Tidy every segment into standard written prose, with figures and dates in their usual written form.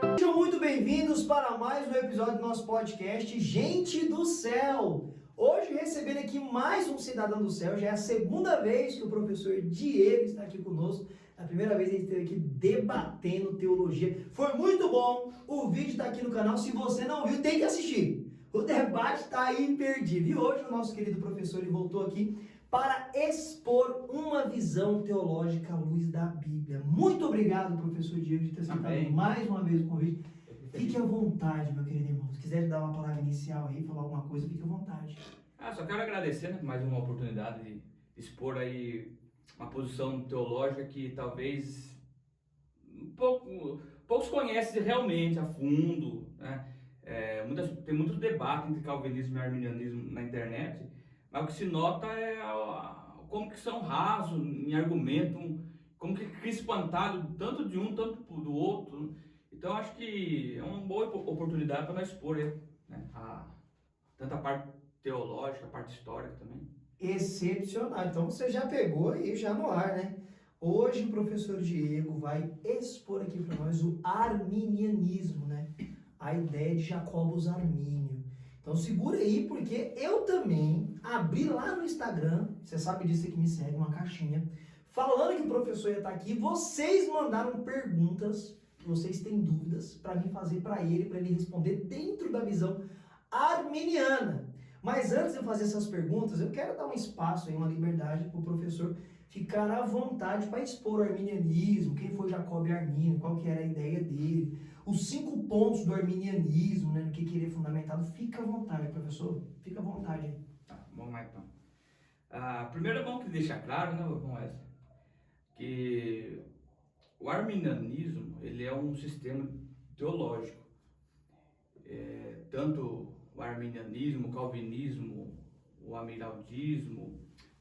Sejam muito bem-vindos para mais um episódio do nosso podcast Gente do Céu. Hoje recebendo aqui mais um cidadão do céu, já é a segunda vez que o professor Diego está aqui conosco. A primeira vez ele esteve aqui debatendo teologia. Foi muito bom, o vídeo está aqui no canal, se você não viu tem que assistir. O debate está aí imperdível. E hoje o nosso querido professor ele voltou aqui para expor uma visão teológica à luz da Bíblia. Muito obrigado, professor Diego, de ter aceitado mais uma vez o convite. Fique à vontade, meu querido irmão. Se quiser dar uma palavra inicial aí, falar alguma coisa, fique à vontade. Só quero agradecer, né, mais uma oportunidade de expor aí uma posição teológica que talvez poucos conhecem realmente a fundo, né? Tem muito debate entre calvinismo e arminianismo na internet, mas o que se nota é como que são rasos em argumento, como que fica espantado tanto de um, tanto do outro. Então acho que é uma boa oportunidade para nós expor, né, tanto a parte teológica, a parte histórica também. Excepcional. Então você já pegou aí já no ar, né? Hoje o professor Diego vai expor aqui para nós o arminianismo, né? A ideia de Jacobus Armínio. Então segura aí, porque eu também abri lá no Instagram, você sabe disso que me segue, uma caixinha, falando que o professor ia estar aqui. Vocês mandaram perguntas, vocês têm dúvidas, para mim fazer para ele responder dentro da visão arminiana. Mas antes de eu fazer essas perguntas, eu quero dar um espaço aí, uma liberdade para o professor ficar à vontade para expor o arminianismo, quem foi Jacob Armínio, qual que era a ideia dele, os 5 pontos do arminianismo, né, no que ele é fundamentado. Fica à vontade, professor, fica à vontade. Tá, vamos lá então. Primeiro é bom que deixa claro, né, irmão Wesley, que o arminianismo ele é um sistema teológico. Tanto o arminianismo, o calvinismo, o amiraldismo,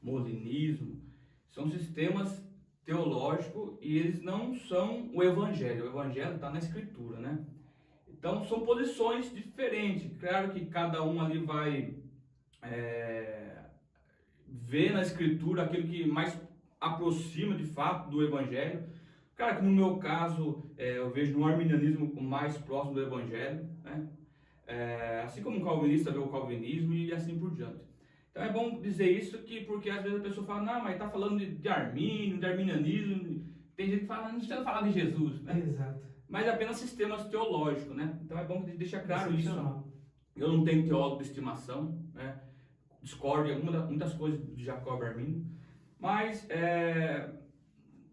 o molinismo, são sistemas teológicos e eles não são o evangelho. O evangelho está na escritura, né? Então são posições diferentes. Claro que cada um ali vai ver na escritura aquilo que mais aproxima de fato do evangelho. Claro que no meu caso eu vejo no arminianismo o mais próximo do evangelho, né? Assim como um calvinista vê o calvinismo e assim por diante. Então é bom dizer isso porque às vezes a pessoa fala, não, mas está falando de Armínio, de arminianismo. Tem gente que fala, não precisa falar de Jesus, né? Exato. Mas é apenas sistemas teológicos, né? Então é bom que deixar claro isso. Eu não tenho teólogo de estimação, né? Discordo de muitas coisas de Jacob Armínio, mas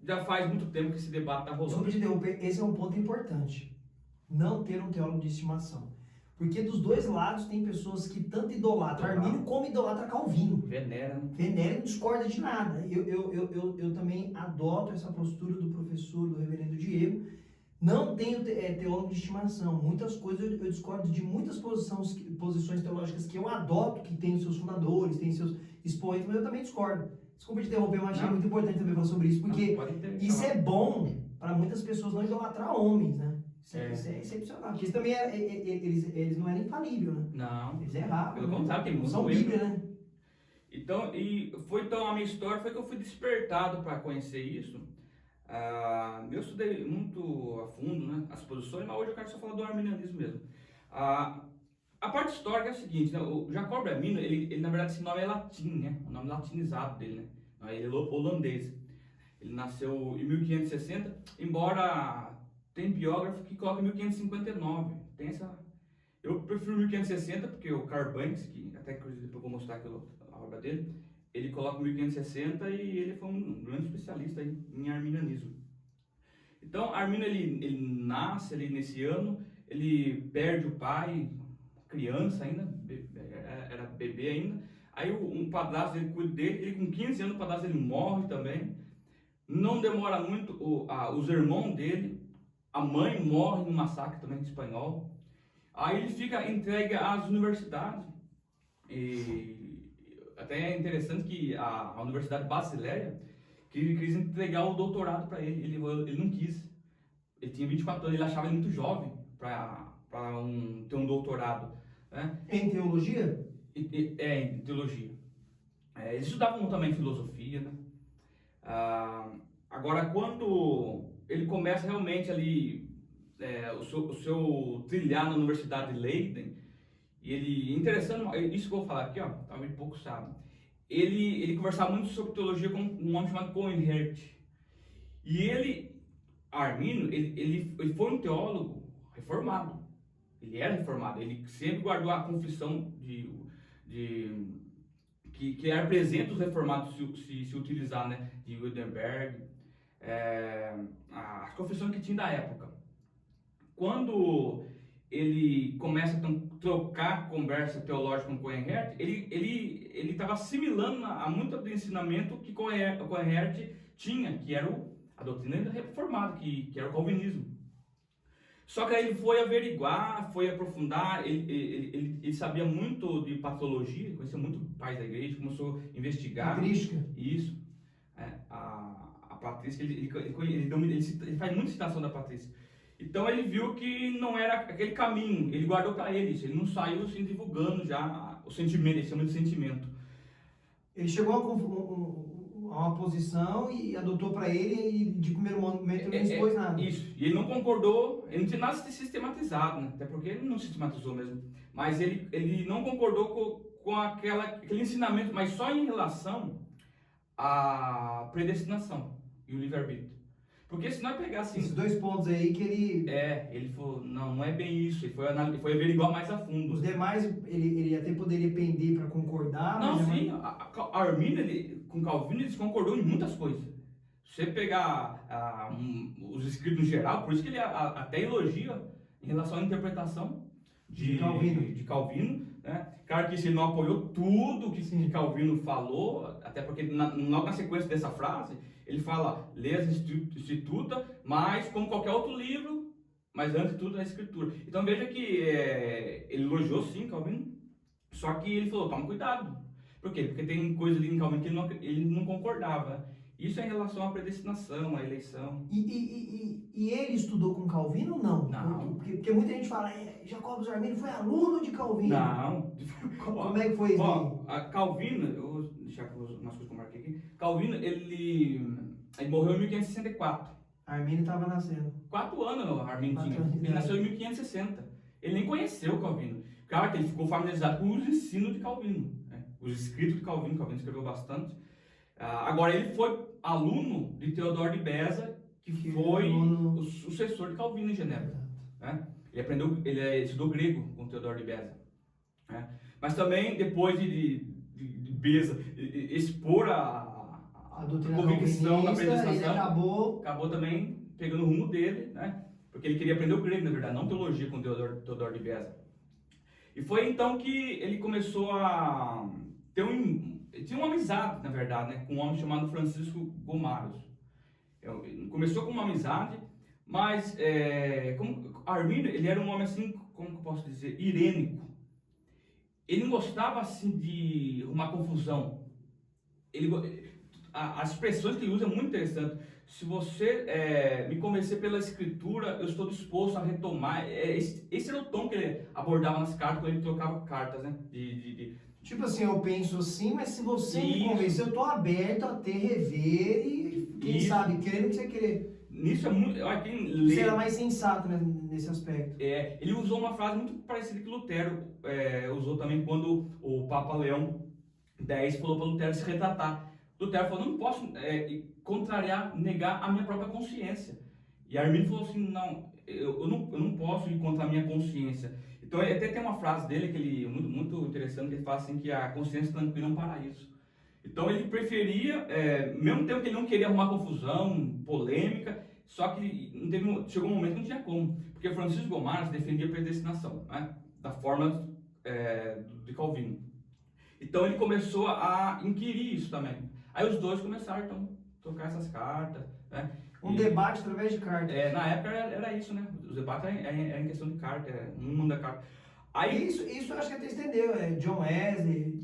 já faz muito tempo que esse debate está rolando. Desculpa te interromper, esse é um ponto importante. Não ter um teólogo de estimação. Porque dos dois lados tem pessoas que tanto idolatram Armínio como idolatram Calvino. Venera, né? Venera e não discorda de nada. Eu também adoto essa postura do professor, do reverendo Diego. Não tenho teólogo de estimação. Muitas coisas eu discordo de muitas posições teológicas que eu adoto, que tem os seus fundadores, tem seus expoentes, mas eu também discordo. Desculpa te interromper, mas achei muito importante também falar sobre isso, porque isso é bom para muitas pessoas não idolatrar homens, né? Isso é excepcional. Porque isso também eles não eram infalíveis, né? Não. Eles erravam. Pelo contrário, tem muito são Bíblia, né? Então, a minha história foi que eu fui despertado para conhecer isso. Eu estudei muito a fundo, né, as posições, mas hoje eu quero só falar do arminianismo mesmo. A parte histórica é a seguinte, né, o Jacob Armínio, ele na verdade esse nome é latim, né, o nome latinizado dele, né, ele é holandês. Ele nasceu em 1560, embora tem biógrafo que coloca 1559. Eu prefiro 1560 porque o Karl Banks, que até depois eu vou mostrar aqui a obra dele, ele coloca 1560 e ele foi um grande especialista em arminianismo. Então, Armínio ele nasce ali nesse ano, ele perde o pai, criança ainda, era bebê ainda. Aí um padrasto dele cuida dele, ele com 15 anos o padrasto dele morre também. Não demora muito, os irmãos dele, a mãe morre num massacre também espanhol. Aí ele fica entregue às universidades. E até é interessante que a Universidade Basileia quis entregar o doutorado para ele. Ele não quis. Ele tinha 24 anos, ele achava ele muito jovem para ter um doutorado, né? Em teologia? Em teologia. Eles estudavam também filosofia, né? Agora, quando ele começa realmente ali o seu trilhar na Universidade de Leiden, e ele, interessante, isso que eu vou falar aqui, ó, talvez pouco sabe, ele conversava muito sobre teologia com um homem chamado Coenhert, e Arminio, ele foi um teólogo reformado, ele era reformado, ele sempre guardou a confissão que era presente os reformados se utilizar, né, de Wittenberg, a confissão que tinha da época. Quando ele começa a trocar conversa teológica com Coenhert, ele estava assimilando a muito do ensinamento que Coenhert tinha, que era a doutrina reformada, que era o calvinismo. Só que aí ele foi averiguar, foi aprofundar, ele sabia muito de patologia, conhecia muito pais da igreja, começou a investigar. Patrística. Isso. A Patrícia, ele faz muita citação da Patrícia. Então ele viu que não era aquele caminho, ele guardou para ele isso, ele não saiu assim divulgando já o sentimento, ele chama de sentimento. Ele chegou a uma posição e adotou para ele e de primeiro momento ele não expôs nada. Isso, e ele não concordou, ele não tinha nada sistematizado, né? Até porque ele não sistematizou mesmo, mas ele não concordou com aquele ensinamento, mas só em relação à predestinação e o livre-arbítrio. Porque se nós pegássemos... Esses dois pontos aí que ele... ele falou, não é bem isso, ele foi averiguar mais a fundo. Os demais, ele até poderia pender para concordar, não, mas... sim, a Arminio, com Calvino, eles concordou em muitas coisas. Se você pegar os escritos em geral, por isso que ele até elogia em relação à interpretação de Calvino, né? Claro que ele não apoiou tudo que Calvino falou, até porque logo na sequência dessa frase, ele fala, lê as Instituta, mas como qualquer outro livro, mas antes de tudo a Escritura. Então veja que ele elogiou sim Calvino, só que ele falou, toma cuidado. Por quê? Porque tem coisa ali em Calvino que ele não concordava. Isso é em relação à predestinação, à eleição. E ele estudou com Calvino ou não? Não. Porque muita gente fala, Jacobus Arminio foi aluno de Calvino. Não. Como é que foi isso aí? Calvino, eu vou deixar umas coisas que eu marquei aqui. Calvino, ele morreu em 1564. Arminio estava nascendo. 4 anos Arminio tinha. Ele nasceu em 1560. Ele nem conheceu Calvino. Claro que ele ficou familiarizado com os ensinos de Calvino, né? Os escritos de Calvino escreveu bastante. Agora, ele foi aluno de Teodoro de Beza, que foi o sucessor de Calvino em Genebra. Né? Ele estudou grego com Teodoro de Beza. Né? Mas também, depois de Beza expor a convicção da predestinação, acabou também pegando o rumo dele, né? Porque ele queria aprender o grego, na verdade, não teologia com Teodoro de Beza. E foi então que ele começou a ter tinha uma amizade, na verdade, né, com um homem chamado Francisco Gomaros. Começou com uma amizade, mas como Arminio, ele era um homem assim, como eu posso dizer, irênico. Ele não gostava assim de uma confusão. As expressões que ele usa é muito interessante. Se você me convencer pela escritura, eu estou disposto a retomar. Esse era o tom que ele abordava nas cartas, quando ele trocava cartas, né? Tipo assim, eu penso assim, mas se você me convencer, eu estou aberto a rever e, quem sabe, querendo que você querer. Nisso é muito... Você era mais sensato, né, nesse aspecto. Ele usou uma frase muito parecida que Lutero usou também quando o Papa Leão X falou para Lutero se retratar. Lutero falou, não posso contrariar, negar a minha própria consciência. E Arminio falou assim, não, eu não posso ir contra a minha consciência. Então, até tem uma frase dele que muito, muito interessante, que ele fala assim, que a consciência tranquila é um paraíso. Então, ele preferia, mesmo tempo que ele não queria arrumar confusão, polêmica, só que chegou um momento que não tinha como. Porque Francisco Gomaros defendia a predestinação, né, da forma de Calvino. Então, ele começou a inquirir isso também. Aí os dois começaram, então, a trocar essas cartas, né? Debate através de cartas. Na época era isso, né? Os debates eram em questão de carta, um manda carta. Aí, isso eu acho que até estendeu, John Wesley,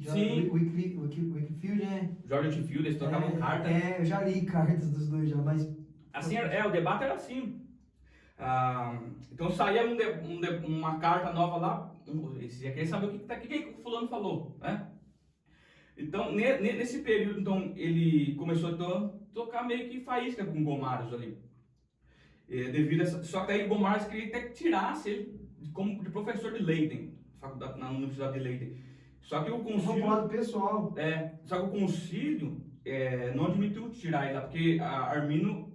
Whitefield, né? George Whitefield, eles trocavam carta. Eu já li cartas dos dois já, mas... Assim, o debate era assim. Então saía uma carta nova lá, você ia querer saber o que o fulano falou, né? Então, nesse período, então, ele começou a tocar meio que faísca com Gomaros ali. devido a só que daí Beaumarchais queria até que tirasse ele como de professor de Leiden, na Universidade de Leiden. Só que o concílio... lado pessoal. Só que o concílio não admitiu tirar ele lá, porque Armínio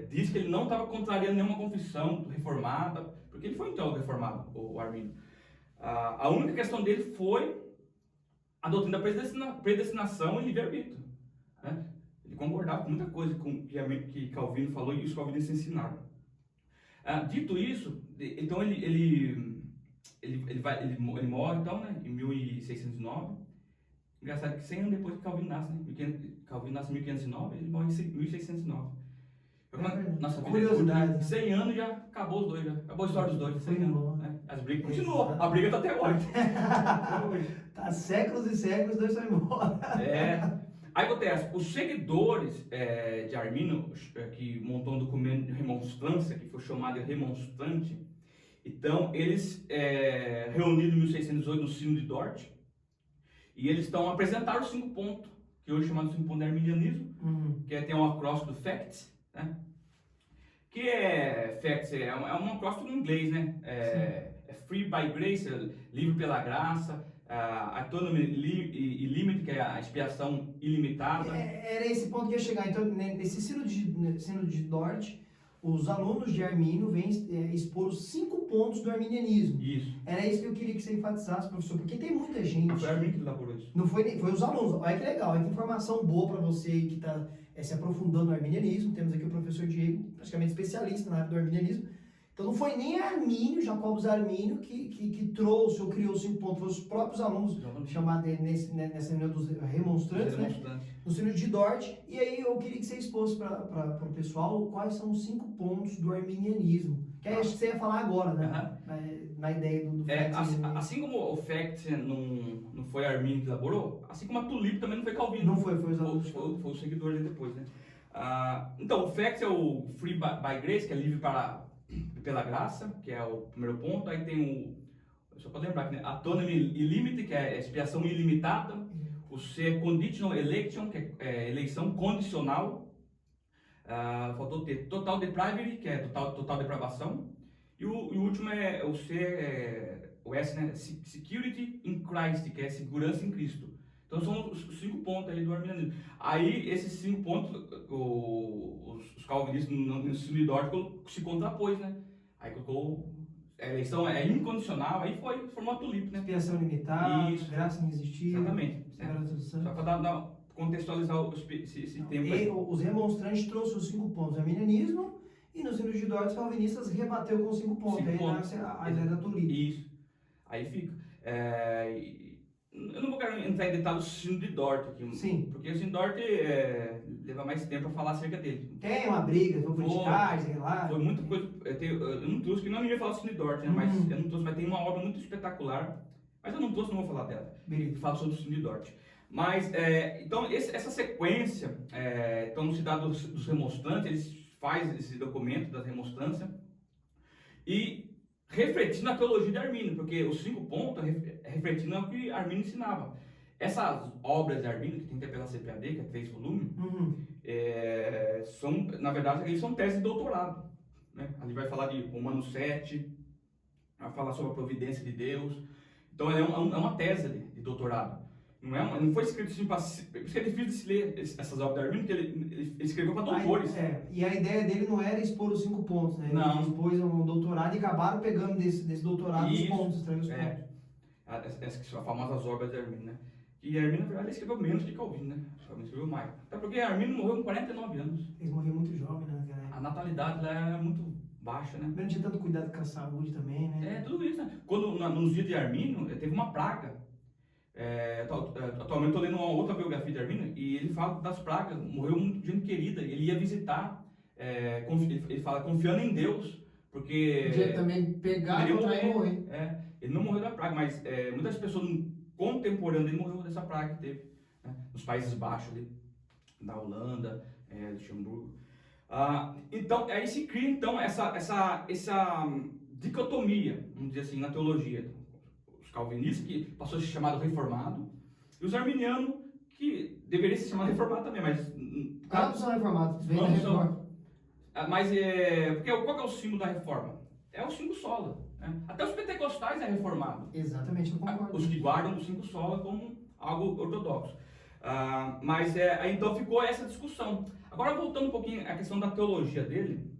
diz que ele não estava contrariando nenhuma confissão reformada, porque ele foi um teólogo reformado, o Armínio. A única questão dele foi a doutrina da predestinação e livre-arbítrio, né? Ele concordava com muita coisa que Calvino falou e os calvinistas ensinaram. Dito isso, então ele morre então, né, em 1609. Engraçado que 100 anos depois que Calvino nasce, né? Calvino nasce em 1509, ele morre em 1609. Nossa vida curiosidade. 100 anos já acabou os dois, já acabou a história dos dois. 100 anos, né? As brigas continuam, Exato. a briga tá até hoje. Tá séculos e séculos, os dois vão embora. Aí acontece, os seguidores de Armínio, que montou um documento de remonstrância, que foi chamado de remonstrante, então eles reuniram em 1608 no Sino de Dort, e eles estão apresentaram os 5 pontos, que hoje é chamado de 5 pontos de arminianismo, que tem um acróstico do FACTS, né? Que FACTS é um acróstico em inglês, né? Free by Grace, livre pela graça, Autonomy e Limit, que é a expiação ilimitada. Era esse ponto que ia chegar. Então, nesse Sino de Dort, os alunos de Armínio vêm expor os 5 pontos do arminianismo. Isso. Era isso que eu queria que você enfatizasse, professor, porque tem muita gente... Não foi Armínio que elaborou isso. Não foi os alunos. Olha que legal, olha que informação boa para você que está se aprofundando no arminianismo. Temos aqui o professor Diego, praticamente especialista na área do arminianismo. Então não foi nem Armínio, Jacobus Armínio, que trouxe ou criou os 5 pontos, foram os próprios alunos chamados nessa reunião dos remonstrantes, né? No Sino de Dort. E aí eu queria que você expôsse para o pessoal quais são os 5 pontos do arminianismo. Que aí acho que você ia falar agora, né? Na ideia do FACTS. Assim como o FACTS não foi Armínio que elaborou, assim como a Tulip também não foi Calvino. Não foi os alunos. Foi o seguidor dele depois, né? Então, o FACTS é o Free by Grace, que é livre pela graça, que é o primeiro ponto. Aí tem só para lembrar que, né? Autonomy e Limit, que é expiação ilimitada. O C é Conditional Election, que é eleição condicional. Faltou ter Total Depravity, que é total depravação. E o último é o C, o S, né? Security in Christ, que é segurança em Cristo. Então são os 5 pontos aí do arminianismo. Aí esses 5 pontos, os calvinistas no Sino de Dort se contrapôs, né? Aí colocou a eleição incondicional, aí formou a Tulip, né? Expiação limitada, Isso. graça inexistível. Exatamente. Só para contextualizar esse tempo aí. E os remonstrantes trouxeram os 5 pontos do arminianismo e no Sino de Dort os calvinistas rebateu com 5 pontos. Aí nasce a ideia da Tulip. Isso. Aí fica. Eu não vou querer entrar em detalhes do Sino de Dort aqui. Sim. Porque o Sino de Dort leva mais tempo para falar acerca dele. Tem uma briga, foi politicar, sei lá. Foi muita coisa. Eu não trouxe, que não ia falar do Sino de Dort, né? Mas eu não trouxe, mas tem uma obra muito espetacular. Mas eu não trouxe, não vou falar dela. Eu falo sobre o Sino de Dort. Mas, então, essa sequência, então, no cidade dos remonstrantes, eles fazem esse documento das remonstrâncias e refletindo a teologia de Armínio, porque os 5 pontos refletindo o que Armínio ensinava. Essas obras de Armínio, que tem que ter pela CPAD, que é 3 volumes, na verdade, eles são teses de doutorado, né? Ali vai falar de Romanos 7, vai falar sobre a providência de Deus. Então, é uma tese de doutorado. Não foi escrito assim para... Por isso que é difícil de se ler essas obras de Armínio, porque ele escreveu para doutores. E a ideia dele não era expor os 5 pontos, né? Não. Ele expôs um doutorado e acabaram pegando desse doutorado os pontos, extraiu os pontos. Essas que são as famosas obras de Armínio, né? E Armínio, na verdade, ele escreveu menos que Calvino, né? Calvino escreveu mais. Até porque Armínio morreu com 49 anos. Eles morreram muito jovens, né? Naquela época. A natalidade lá é muito baixa, né? Mas não tinha tanto cuidado com a saúde também, né? Tudo isso, né? Quando, nos dias de Armínio, teve uma praga. Atualmente estou lendo uma outra biografia de Armínio e ele fala das pragas, morreu muita gente querida, ele ia visitar, ele fala confiando em Deus, porque... Podia também pegar e morrer. Ele não morreu da praga, mas muitas pessoas contemporâneas dele morreram dessa praga que teve, né? Nos Países Baixos, ali, da Holanda, Luxemburgo. Então, aí se cria então essa dicotomia, vamos dizer assim, na teologia. Os calvinistas, que passou a ser chamado reformado, e os arminianos, que deveria ser chamado reformado também, mas... Ambos são reformados, vem da reforma. Porque qual que é o símbolo da reforma? É o cinco sola. Né? Até os pentecostais é reformado. Exatamente, eu concordo. Os que guardam o cinco sola como algo ortodoxo. Então ficou essa discussão. Agora, voltando um pouquinho à questão da teologia dele,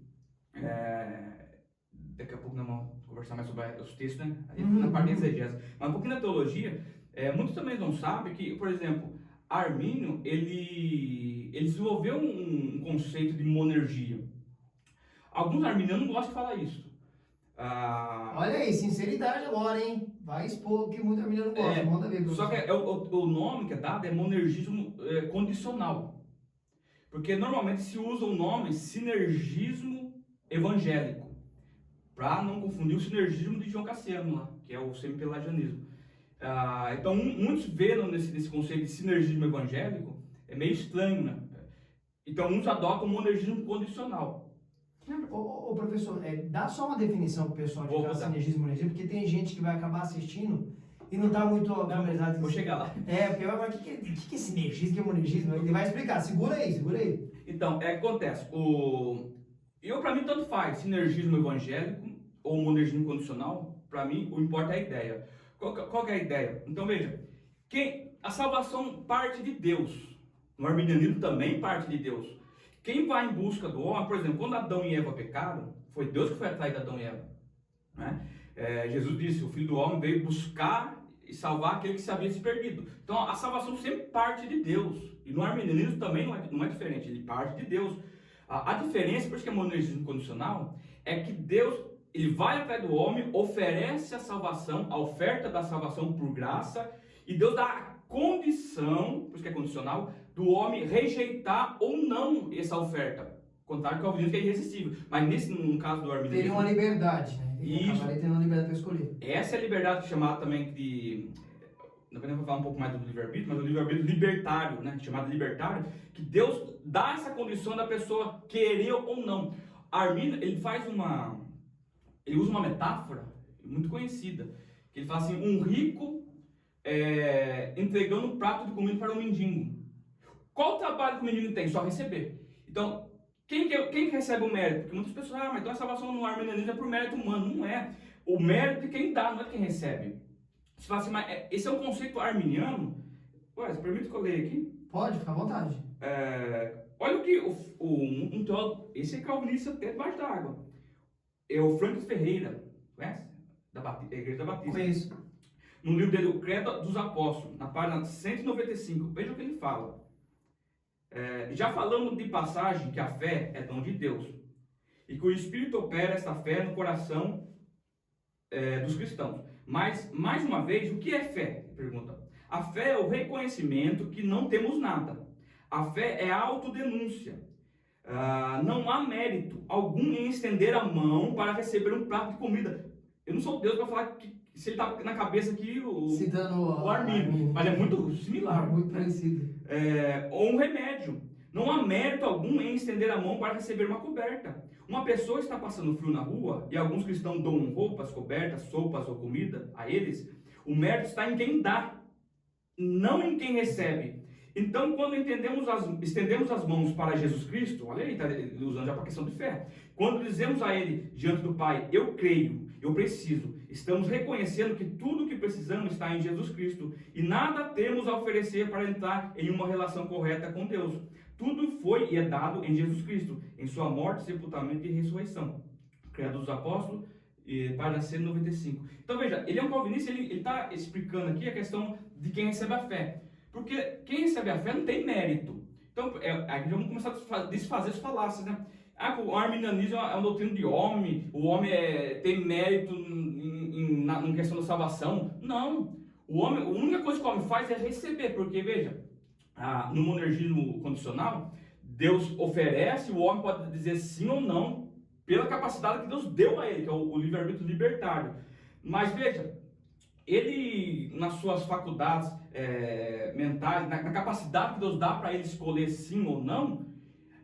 daqui a pouco nós vamos conversar mais sobre os textos, né? Na parte de exegese. Mas um pouquinho da teologia, muitos também não sabem que, por exemplo, Armínio, ele desenvolveu um conceito de monergia. Alguns arminianos não gostam de falar isso. Olha aí, sinceridade agora, hein? Vai expor o que muito arminiano não gosta, manda ver. Só que o nome que é dado é monergismo condicional. Porque normalmente se usa o nome sinergismo evangélico, para não confundir o sinergismo de João Cassiano lá, que é o semi-pelagianismo. Então muitos veem nesse conceito de sinergismo evangélico, é meio estranho, né? Então uns adotam o monergismo condicional. Ô professor, dá só uma definição para o pessoal de casa, sinergismo e monergismo, porque tem gente que vai acabar assistindo e não está muito familiarizado. Vou chegar lá. Porque vai falar, o que é sinergismo, o que é monergismo? Ele vai explicar, segura aí. Então, acontece, para mim tanto faz, sinergismo evangélico ou monergismo condicional, para mim o importa é a ideia. Qual que é a ideia? Então veja, a salvação parte de Deus, no arminianismo também parte de Deus. Quem vai em busca do homem, por exemplo, quando Adão e Eva pecaram, foi Deus que foi atrás de Adão e Eva. Né? Jesus disse, o Filho do Homem veio buscar e salvar aquele que se havia se perdido. Então a salvação sempre parte de Deus. E no arminianismo também não é diferente, ele parte de Deus. A diferença, por isso que é monergismo condicional, é que Deus ele vai atrás do homem, oferece a salvação, a oferta da salvação por graça, e Deus dá a condição, por isso que é condicional, do homem rejeitar ou não essa oferta. Contrário que o calvinismo é irresistível. Mas no caso do arminianismo... Teria uma liberdade, né? Ele acabaria tendo uma liberdade para escolher. Essa é a liberdade chamada também de... Não vou falar um pouco mais do livre-arbítrio, mas o livre-arbítrio libertário, né? Chamado libertário, que Deus dá essa condição da pessoa querer ou não. Armínio, ele usa uma metáfora muito conhecida, que ele fala assim, um rico entregando um prato de comida para um mendigo. Qual o trabalho que o mendigo tem? Só receber. Então, quem que recebe o mérito? Porque muitas pessoas, mas então a salvação no arminianismo é por mérito humano. Não é. O mérito de quem dá, não é de quem recebe. Você fala assim, mas esse é um conceito arminiano? Você permite que eu leia aqui? Pode, fica à vontade. Olha o que um teólogo, esse é calvinista até debaixo da água. É o Frank Ferreira, conhece? Da Igreja da Batista. Conheço. No livro dele, O Credo dos Apóstolos, na página 195, veja o que ele fala. Já falamos de passagem que a fé é dom de Deus e que o Espírito opera esta fé no coração dos cristãos. Mas, mais uma vez, o que é fé? Pergunta. A fé é o reconhecimento que não temos nada. A fé é a autodenúncia. Não há mérito algum em estender a mão para receber um prato de comida. Eu não sou Deus para falar que se ele está na cabeça aqui citando o Armínio, mas é muito similar. Muito parecido. Ou um remédio. Não há mérito algum em estender a mão para receber uma coberta. Uma pessoa está passando frio na rua e alguns cristãos dão roupas, cobertas, sopas ou comida a eles. O mérito está em quem dá, não em quem recebe. Então, quando estendemos as mãos para Jesus Cristo, olha aí, está usando já para a questão de fé. Quando dizemos a Ele, diante do Pai, eu creio, eu preciso, estamos reconhecendo que tudo o que precisamos está em Jesus Cristo e nada temos a oferecer para entrar em uma relação correta com Deus. Tudo foi e é dado em Jesus Cristo, em sua morte, sepultamento e ressurreição. Credo dos Apóstolos, página 195. Então veja, ele é um calvinista, ele está explicando aqui a questão de quem recebe a fé. Porque quem recebe a fé não tem mérito. Então, aqui vamos começar a desfazer as falácias, né? O arminianismo é uma doutrina de homem, o homem tem mérito em questão da salvação. Não. A única coisa que o homem faz é receber, porque, veja, no monergismo condicional, Deus oferece, o homem pode dizer sim ou não, pela capacidade que Deus deu a ele, que é o livre-arbítrio libertário. Mas, veja, ele, nas suas faculdades mentais, na capacidade que Deus dá para ele escolher sim ou não,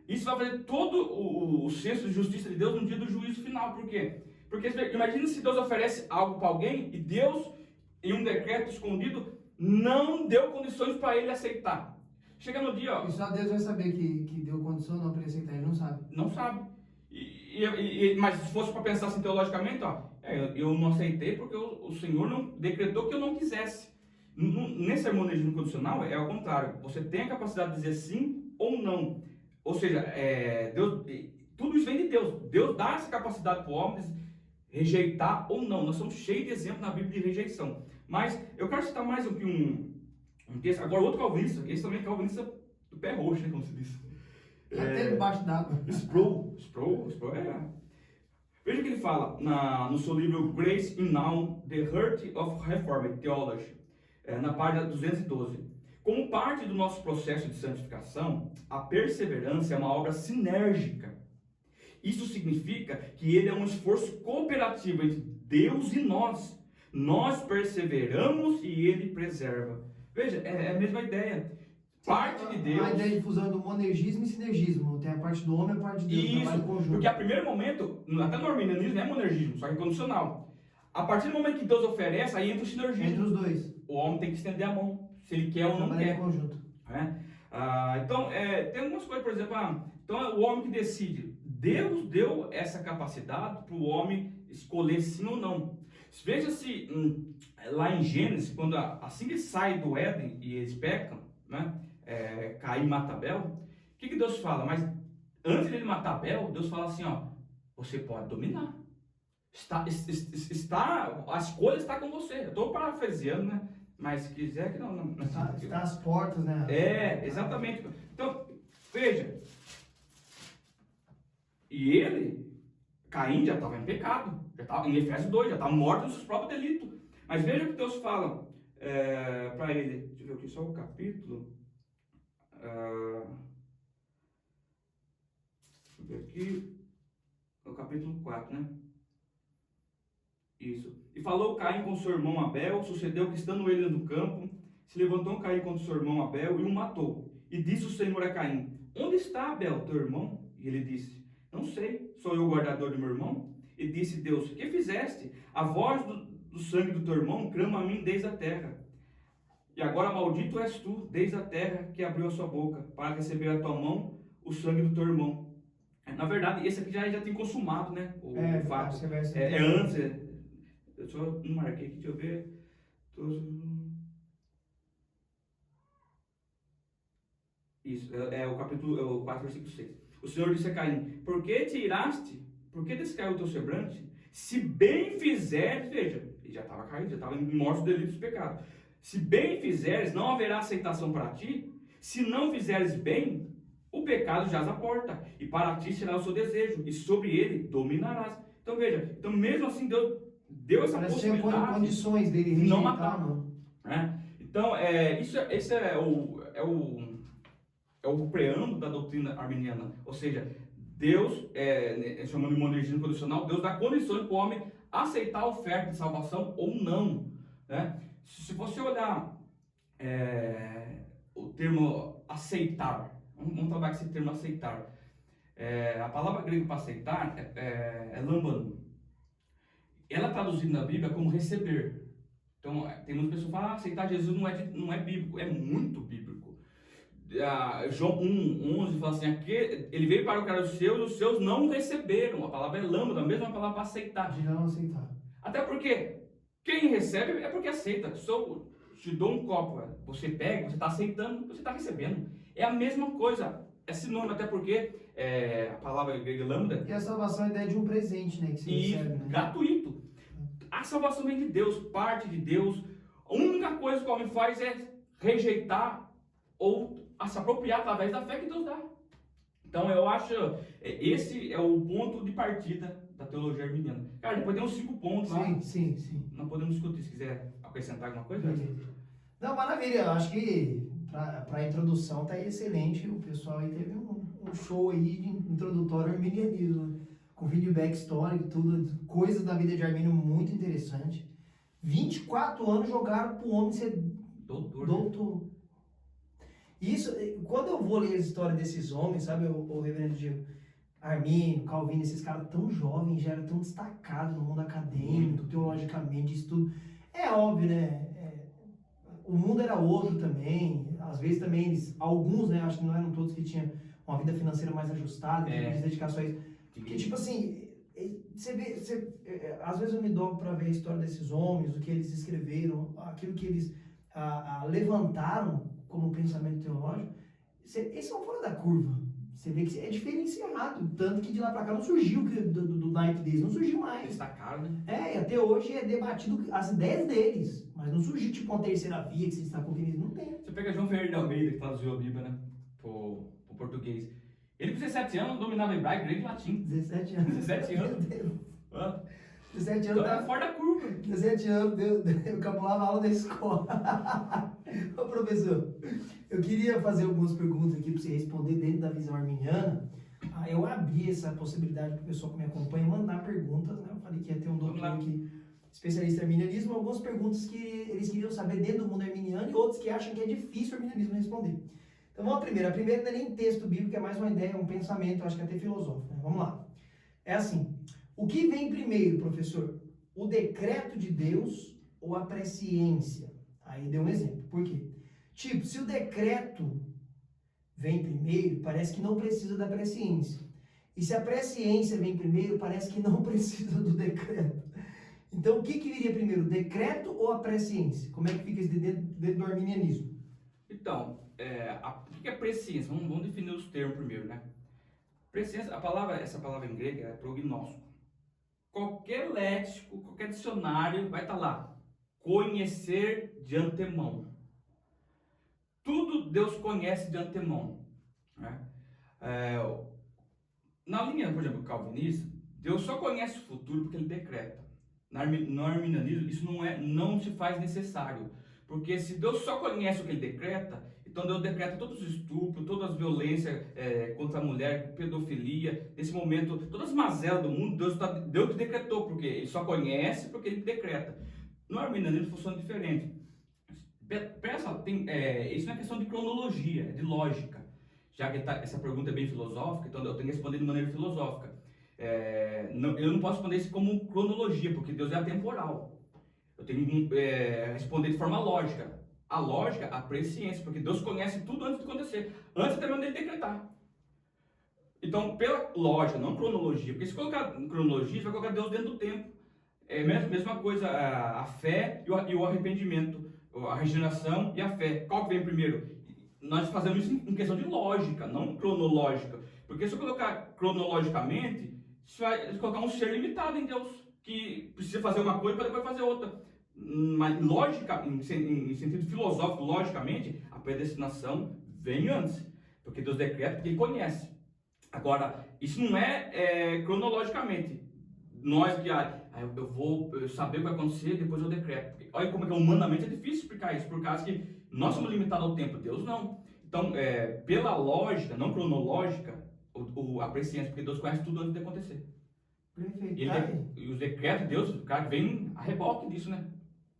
isso vai fazer todo o senso de justiça de Deus no dia do juízo final. Por quê? Porque imagina se Deus oferece algo para alguém e Deus, em um decreto escondido, não deu condições para ele aceitar. Chega no dia, E só Deus vai saber que deu condição ou não para ele aceitar, ele não sabe. Não sabe. Mas se fosse para pensar assim teologicamente, ó, eu não aceitei porque o Senhor não decretou que eu não quisesse. Nesse harmonismo condicional é ao contrário. Você tem a capacidade de dizer sim ou não. Ou seja, Deus, tudo isso vem de Deus. Deus dá essa capacidade para o homem de rejeitar ou não. Nós somos cheios de exemplos na Bíblia de rejeição. Mas eu quero citar mais um texto. Agora outro calvinista, esse também é calvinista do pé roxo, né, como se diz. Até debaixo d'água. Sproul é. Veja o que ele fala no seu livro Grace in Now, The Heart of Reformed Theology, na página 212. Como parte do nosso processo de santificação, a perseverança é uma obra sinérgica. Isso significa que ele é um esforço cooperativo entre Deus e nós. Nós perseveramos e ele preserva. Veja, é a mesma ideia. Parte de Deus. A ideia de fusão do monergismo e sinergismo. Tem a parte do homem e a parte de Deus. Isso, porque a primeiro momento, até no arminianismo é monergismo, só que é condicional. A partir do momento que Deus oferece, aí entra o sinergismo. Entre os dois. O homem tem que estender a mão, se ele quer ou não quer. Em conjunto. Então, tem algumas coisas, por exemplo, então é o homem que decide. Deus deu essa capacidade para o homem escolher sim ou não. Veja se lá em Gênesis, quando assim que sai do Éden e eles pecam, né? Caim mata Abel, o que Deus fala? Mas antes dele matar Abel, Deus fala assim, ó, você pode dominar. A escolha está com você. Eu estou parafraseando, né? Mas se quiser que não está às portas, né? Exatamente. Então, veja. E Caim já estava em pecado. Já estava em Efésios 2, já estava morto dos seus próprios delitos. Mas veja o que Deus fala para ele. Deixa eu ver aqui só o capítulo. Deixa eu ver aqui. É o capítulo 4, né? Isso. E falou Caim com seu irmão Abel, sucedeu que estando ele no campo, se levantou Caim contra seu irmão Abel e o matou. E disse o Senhor a Caim, onde está Abel, teu irmão? E ele disse, não sei, sou eu o guardador de meu irmão? E disse Deus, que fizeste? A voz do sangue do teu irmão clama a mim desde a terra. E agora maldito és tu, desde a terra que abriu a sua boca, para receber a tua mão o sangue do teu irmão. Na verdade, esse aqui já tem consumado, né? O fato. Antes. Eu só não marquei aqui, deixa eu ver. Isso, o capítulo 4, versículo 6. O Senhor disse a Caim, por que descaiu o teu semblante? Se bem fizeres, veja, ele já estava caído, já estava em morte do delito dos pecados. Se bem fizeres, não haverá aceitação para ti. Se não fizeres bem, o pecado jaz à porta, e para ti será o seu desejo, e sobre ele dominarás. Então veja, mesmo assim Deus deu essa possibilidade. Tinha condições dele rejeitar, não matar, não. Então, esse é o preâmbulo da doutrina arminiana. Ou seja, Deus, chamando de monergismo condicional, Deus dá condições para o homem aceitar a oferta de salvação ou não. Né? Se você olhar o termo aceitar, vamos trabalhar com esse termo aceitar. A palavra grega para aceitar é lambano. Ela é traduzida na Bíblia como receber. Então, tem muitas pessoas que falam, aceitar Jesus não é bíblico, é muito bíblico. João 1:11 fala assim, ele veio para o cara dos seus, e os seus não receberam. A palavra é lâmpada, a mesma palavra para aceitar. De não aceitar. Até porque quem recebe é porque aceita. Se eu te dou um copo, você pega, você está aceitando, você está recebendo. É a mesma coisa, é sinônimo, até porque a palavra grega lambda. E a salvação é a ideia de um presente, né? Que você recebe, né? Gratuito. A salvação vem de Deus, parte de Deus. A única coisa que o homem faz é rejeitar ou se apropriar através da fé que Deus dá. Então eu acho, esse é o ponto de partida da teologia arminiana. Cara, depois tem uns 5 pontos lá. Sim. Não podemos discutir, se quiser acrescentar alguma coisa. Não, maravilha, eu acho que para a introdução tá excelente. O pessoal aí teve um show aí de introdutório ao arminianismo, né? Com feedback histórico, tudo, coisas da vida de Armínio muito interessante. 24 anos jogaram para o homem ser doutor. Isso, quando eu vou ler a história desses homens, sabe, o reverendo Diego, Armínio, Calvino, esses caras tão jovens, já eram tão destacados no mundo acadêmico, teologicamente, isso tudo. É óbvio, né? O mundo era outro também, às vezes também alguns, né, acho que não eram todos que tinham uma vida financeira mais ajustada, que dedicar só a isso. Porque, tipo assim, você vê, às vezes eu me dou para ver a história desses homens, o que eles escreveram, aquilo que eles levantaram como pensamento teológico, eles são fora da curva. Você vê que é diferenciado, tanto que de lá para cá não surgiu do naipe deles, não surgiu mais. Destacaram, né? E até hoje é debatido as ideias deles, mas não surgiu tipo uma terceira via que se destacou que eles não tem. Você pega João Ferreira de Almeida, que traduziu a Bíblia, né? Pro português. Ele com 17 anos dominava hebraico, grego e latim. 17 anos. 17 anos. Meu Deus. Hã? 17 Então anos. é fora da curva. 17 anos, eu cabulava a aula da escola. Ô professor, eu queria fazer algumas perguntas aqui para você responder dentro da visão arminiana. Eu abri essa possibilidade para o pessoal que me acompanha mandar perguntas, né? Eu falei que ia ter um doutor aqui, especialista em arminianismo, algumas perguntas que eles queriam saber dentro do mundo arminiano e outros que acham que é difícil o arminianismo responder. Então vamos à primeira. A primeira não é nem texto bíblico, é mais uma ideia, um pensamento, acho que até filosófico, né? Vamos lá. É assim, o que vem primeiro, professor? O decreto de Deus ou a presciência? Aí deu um exemplo. Por quê? Tipo, se o decreto vem primeiro, parece que não precisa da presciência. E se a presciência vem primeiro, parece que não precisa do decreto. Então, o que viria primeiro, o decreto ou a presciência? Como é que fica isso dentro do arminianismo? Então, o que é presciência? Vamos definir os termos primeiro, né? Presciência, essa palavra em grego é prognóstico. Qualquer léxico, qualquer dicionário vai estar lá. Conhecer de antemão. Tudo Deus conhece de antemão. Né? Na linha, por exemplo, calvinista, Deus só conhece o futuro porque Ele decreta. No arminianismo, isso não se faz necessário. Porque se Deus só conhece o que Ele decreta, então Deus decreta todos os estupros, todas as violências contra a mulher, pedofilia, nesse momento, todas as mazelas do mundo, Deus decretou, porque Ele só conhece porque Ele decreta. No arminianismo funciona diferente. Isso não é questão de cronologia, é de lógica. Já que essa pergunta é bem filosófica, então eu tenho que responder de maneira filosófica. Eu não posso responder isso como cronologia, porque Deus é atemporal. Eu tenho que responder de forma lógica. A lógica, a presciência, porque Deus conhece tudo antes de acontecer, antes até mesmo de decretar. Então, pela lógica, não cronologia, porque se colocar em cronologia, você vai colocar Deus dentro do tempo. É a mesma coisa a fé e o arrependimento, a regeneração e a fé. Qual que vem primeiro? Nós fazemos isso em questão de lógica, não cronológica. Porque se eu colocar cronologicamente, você vai colocar um ser limitado em Deus, que precisa fazer uma coisa para depois fazer outra. Mas lógica, em sentido filosófico, logicamente, a predestinação vem antes. Porque Deus decreta, porque Ele conhece. Agora, isso não é cronologicamente. Nós que eu vou saber o que vai acontecer, depois eu decreto. Porque, olha como é que humanamente é difícil explicar isso, por causa que nós somos limitados ao tempo, Deus não. Então, pela lógica, não cronológica, a presciência, porque Deus conhece tudo antes de acontecer. Perfeito. E os decretos de Deus, o cara vem a reboque disso, né?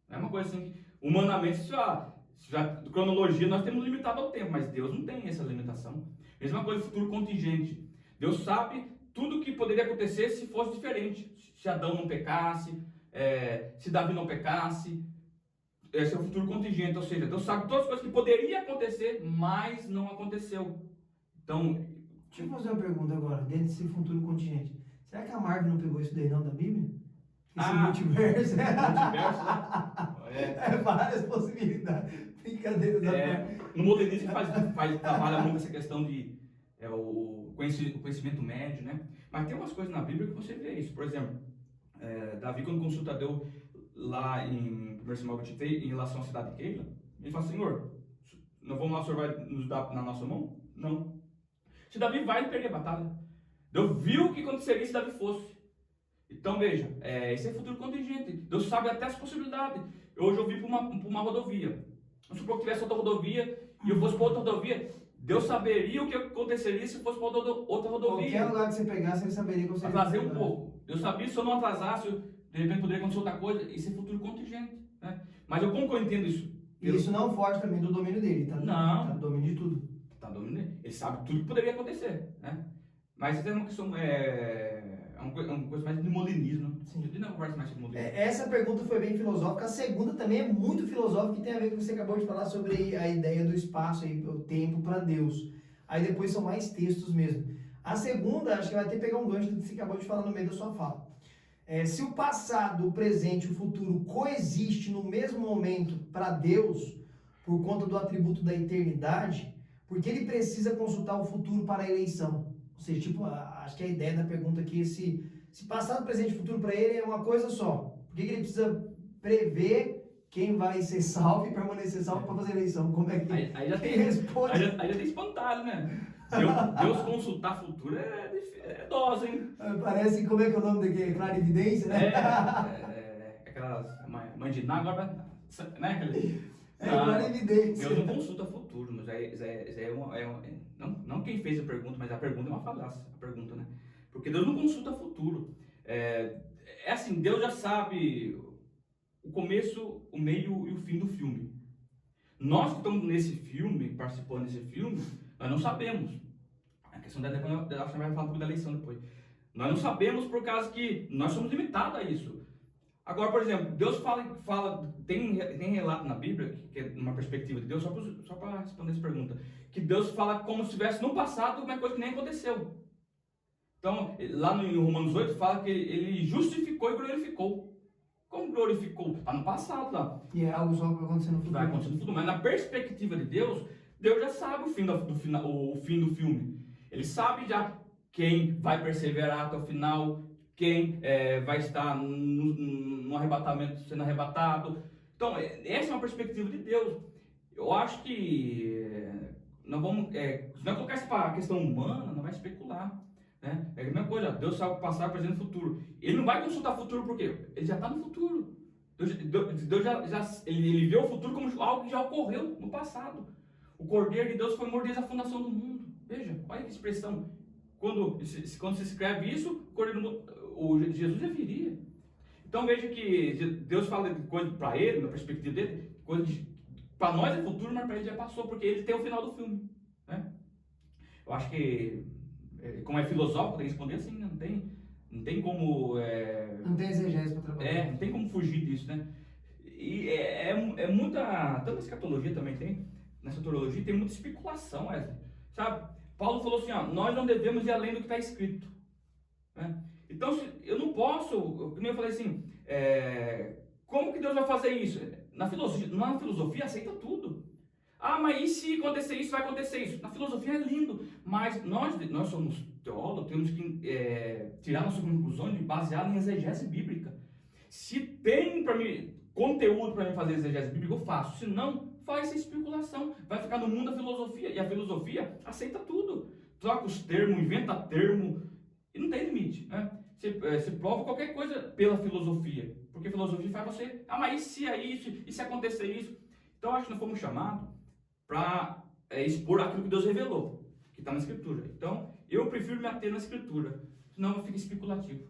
É uma coisa assim, humanamente, cronologia, nós temos limitado ao tempo, mas Deus não tem essa limitação. Mesma coisa, futuro contingente. Deus sabe tudo o que poderia acontecer se fosse diferente. Se Adão não pecasse, se Davi não pecasse. Esse é o futuro contingente, ou seja, Deus sabe todas as coisas que poderiam acontecer, mas não aconteceu. Então, deixa eu fazer uma pergunta agora, dentro desse futuro contingente. Será que a Marvel não pegou isso daí não da Bíblia? Esse multiverso? Multiverso, né? Várias possibilidades. Brincadeira da no modernismo trabalha muito essa questão de o conhecimento médio, né? Mas tem umas coisas na Bíblia que você vê isso. Por exemplo, Davi, quando consulta Deus lá em 1 Samuel 23, em relação à cidade de Keila, ele fala: Senhor, não vamos lá, o Senhor vai nos dar na nossa mão? Não. Se Davi vai, ele perder a batalha. Deus viu o que aconteceria se Davi fosse. Então veja, esse é futuro contingente. Deus sabe até as possibilidades. Hoje eu vim para uma rodovia. Vamos supor que tivesse outra rodovia e eu fosse para outra rodovia. Deus saberia o que aconteceria se fosse para outra rodovia. Qualquer lugar que você pegasse, ele saberia que você atrasei um pouco. Deus sabia, se eu não atrasasse, de repente poderia acontecer outra coisa. Isso é futuro contingente. Né? Mas como que eu entendo isso? E isso não foge também do domínio dele, tá? Não. Tá no domínio de tudo. Tá no domínio dele. Ele sabe tudo que poderia acontecer. Né? Mas isso é uma questão. Uma coisa mais de molinismo. Sim. Eu não converso mais sobre molinismo. Essa pergunta foi bem filosófica. A segunda também é muito filosófica, que tem a ver com o que você acabou de falar sobre a ideia do espaço, aí, o tempo para Deus. Aí depois são mais textos mesmo. A segunda, acho que vai ter que pegar um gancho do que você acabou de falar no meio da sua fala. Se o passado, o presente e o futuro coexistem no mesmo momento para Deus, por conta do atributo da eternidade, por que ele precisa consultar o futuro para a eleição? Ou seja, tipo, acho que a ideia da pergunta aqui é se passado, presente e futuro para ele é uma coisa só. Por que ele precisa prever quem vai ser salvo e permanecer salvo para fazer eleição? Como é que Aí já tem responde? Aí já tem espantalho, né? Deus consultar futuro é dose, hein? Parece, como é que é o nome daqui? Clarividência, né? Aquelas mãe de nada, agora, né? Clarividência. Deus não consulta futuro, mas não quem fez a pergunta, mas a pergunta é uma falácia, a pergunta, né? Porque Deus não consulta futuro. É assim, Deus já sabe o começo, o meio e o fim do filme. Nós que estamos nesse filme, participando desse filme, nós não sabemos. A questão da depois, acho que vai falar um pouco da eleição depois. Nós não sabemos por causa que nós somos limitados a isso. Agora, por exemplo, Deus fala tem relato na Bíblia, que é uma perspectiva de Deus, só para responder essa pergunta, que Deus fala como se estivesse no passado uma coisa que nem aconteceu. Então, lá no Romanos 8 fala que ele justificou e glorificou. Como glorificou? Está no passado lá. E é algo só que vai acontecer no futuro. Vai acontecer no futuro, mas na perspectiva de Deus, Deus já sabe o fim do filme. Ele sabe já quem vai perseverar até o final, quem vai estar no arrebatamento, sendo arrebatado. Então, essa é uma perspectiva de Deus. Eu acho que nós vamos, se nós colocar isso para a questão humana, não vai especular. Né? É a mesma coisa, Deus sabe o passado, presente e futuro. Ele não vai consultar o futuro porque ele já está no futuro. Deus ele vê o futuro como algo que já ocorreu no passado. O Cordeiro de Deus foi morto desde a fundação do mundo. Veja, olha que expressão. Quando se escreve isso, Jesus já viria. Então veja que Deus fala de coisa para ele, na perspectiva dele, coisa para nós é futuro, mas para ele já passou, porque ele tem o final do filme. Né? Eu acho que, como é filosófico, tem que responder assim, né? Não tem como... Não tem exegese para trabalhar. Não tem como fugir disso, né? E muita... Tanto na escatologia também tem, na escatologia tem muita especulação, Wesley. Sabe? Paulo falou assim, ó, nós não devemos ir além do que está escrito. Né? Então, eu não posso, como eu falei assim, como que Deus vai fazer isso? Na filosofia aceita tudo. Ah, mas e se acontecer isso, vai acontecer isso? Na filosofia é lindo, mas nós somos teólogos, temos que tirar nossas conclusões baseadas em exegese bíblica. Se tem para mim conteúdo para mim fazer exegese bíblica, eu faço. Se não, faz essa especulação. Vai ficar no mundo da filosofia. E a filosofia aceita tudo. Troca os termos, inventa termo. E não tem limite. Né? Você prova qualquer coisa pela filosofia. Porque a filosofia faz você... Ah, mas e se é isso? E se acontecer isso? Então, acho que nós fomos chamados para expor aquilo que Deus revelou. Que está na Escritura. Então, eu prefiro me ater na Escritura. Senão fica especulativo.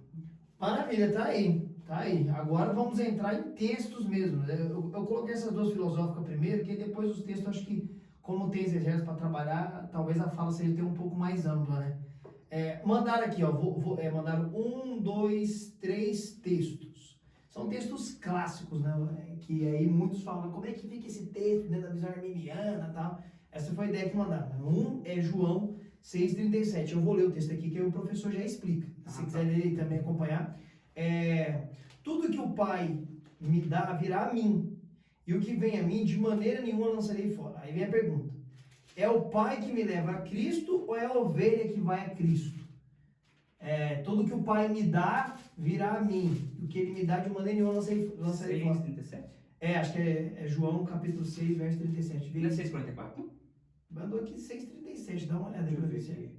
Maravilha, tá aí. Tá aí. Agora vamos entrar em textos mesmo. Eu coloquei essas duas filosóficas primeiro, que depois os textos, acho que, como tem exegese para trabalhar, talvez a fala seja ter um pouco mais ampla, né? Mandaram aqui, ó, mandaram 1, 2, 3 textos. São textos clássicos, né? Que aí muitos falam, como é que fica esse texto dentro da visão arminiana e tal. Essa foi a ideia que mandaram. Um é João 6,37. Eu vou ler o texto aqui, que aí o professor já explica. Se quiser ler e também acompanhar. Tudo que o Pai me dá virá a mim, e o que vem a mim, de maneira nenhuma lançarei fora. Aí vem a pergunta. É o Pai que me leva a Cristo ou é a ovelha que vai a Cristo? Tudo que o Pai me dá virá a mim. O que Ele me dá, de maneira nenhuma lançarei fora. 6,37? Acho que é João capítulo 6, verso 37. Não é 6,44? Mandou aqui 6,37. Dá uma olhada aí pra ver se é.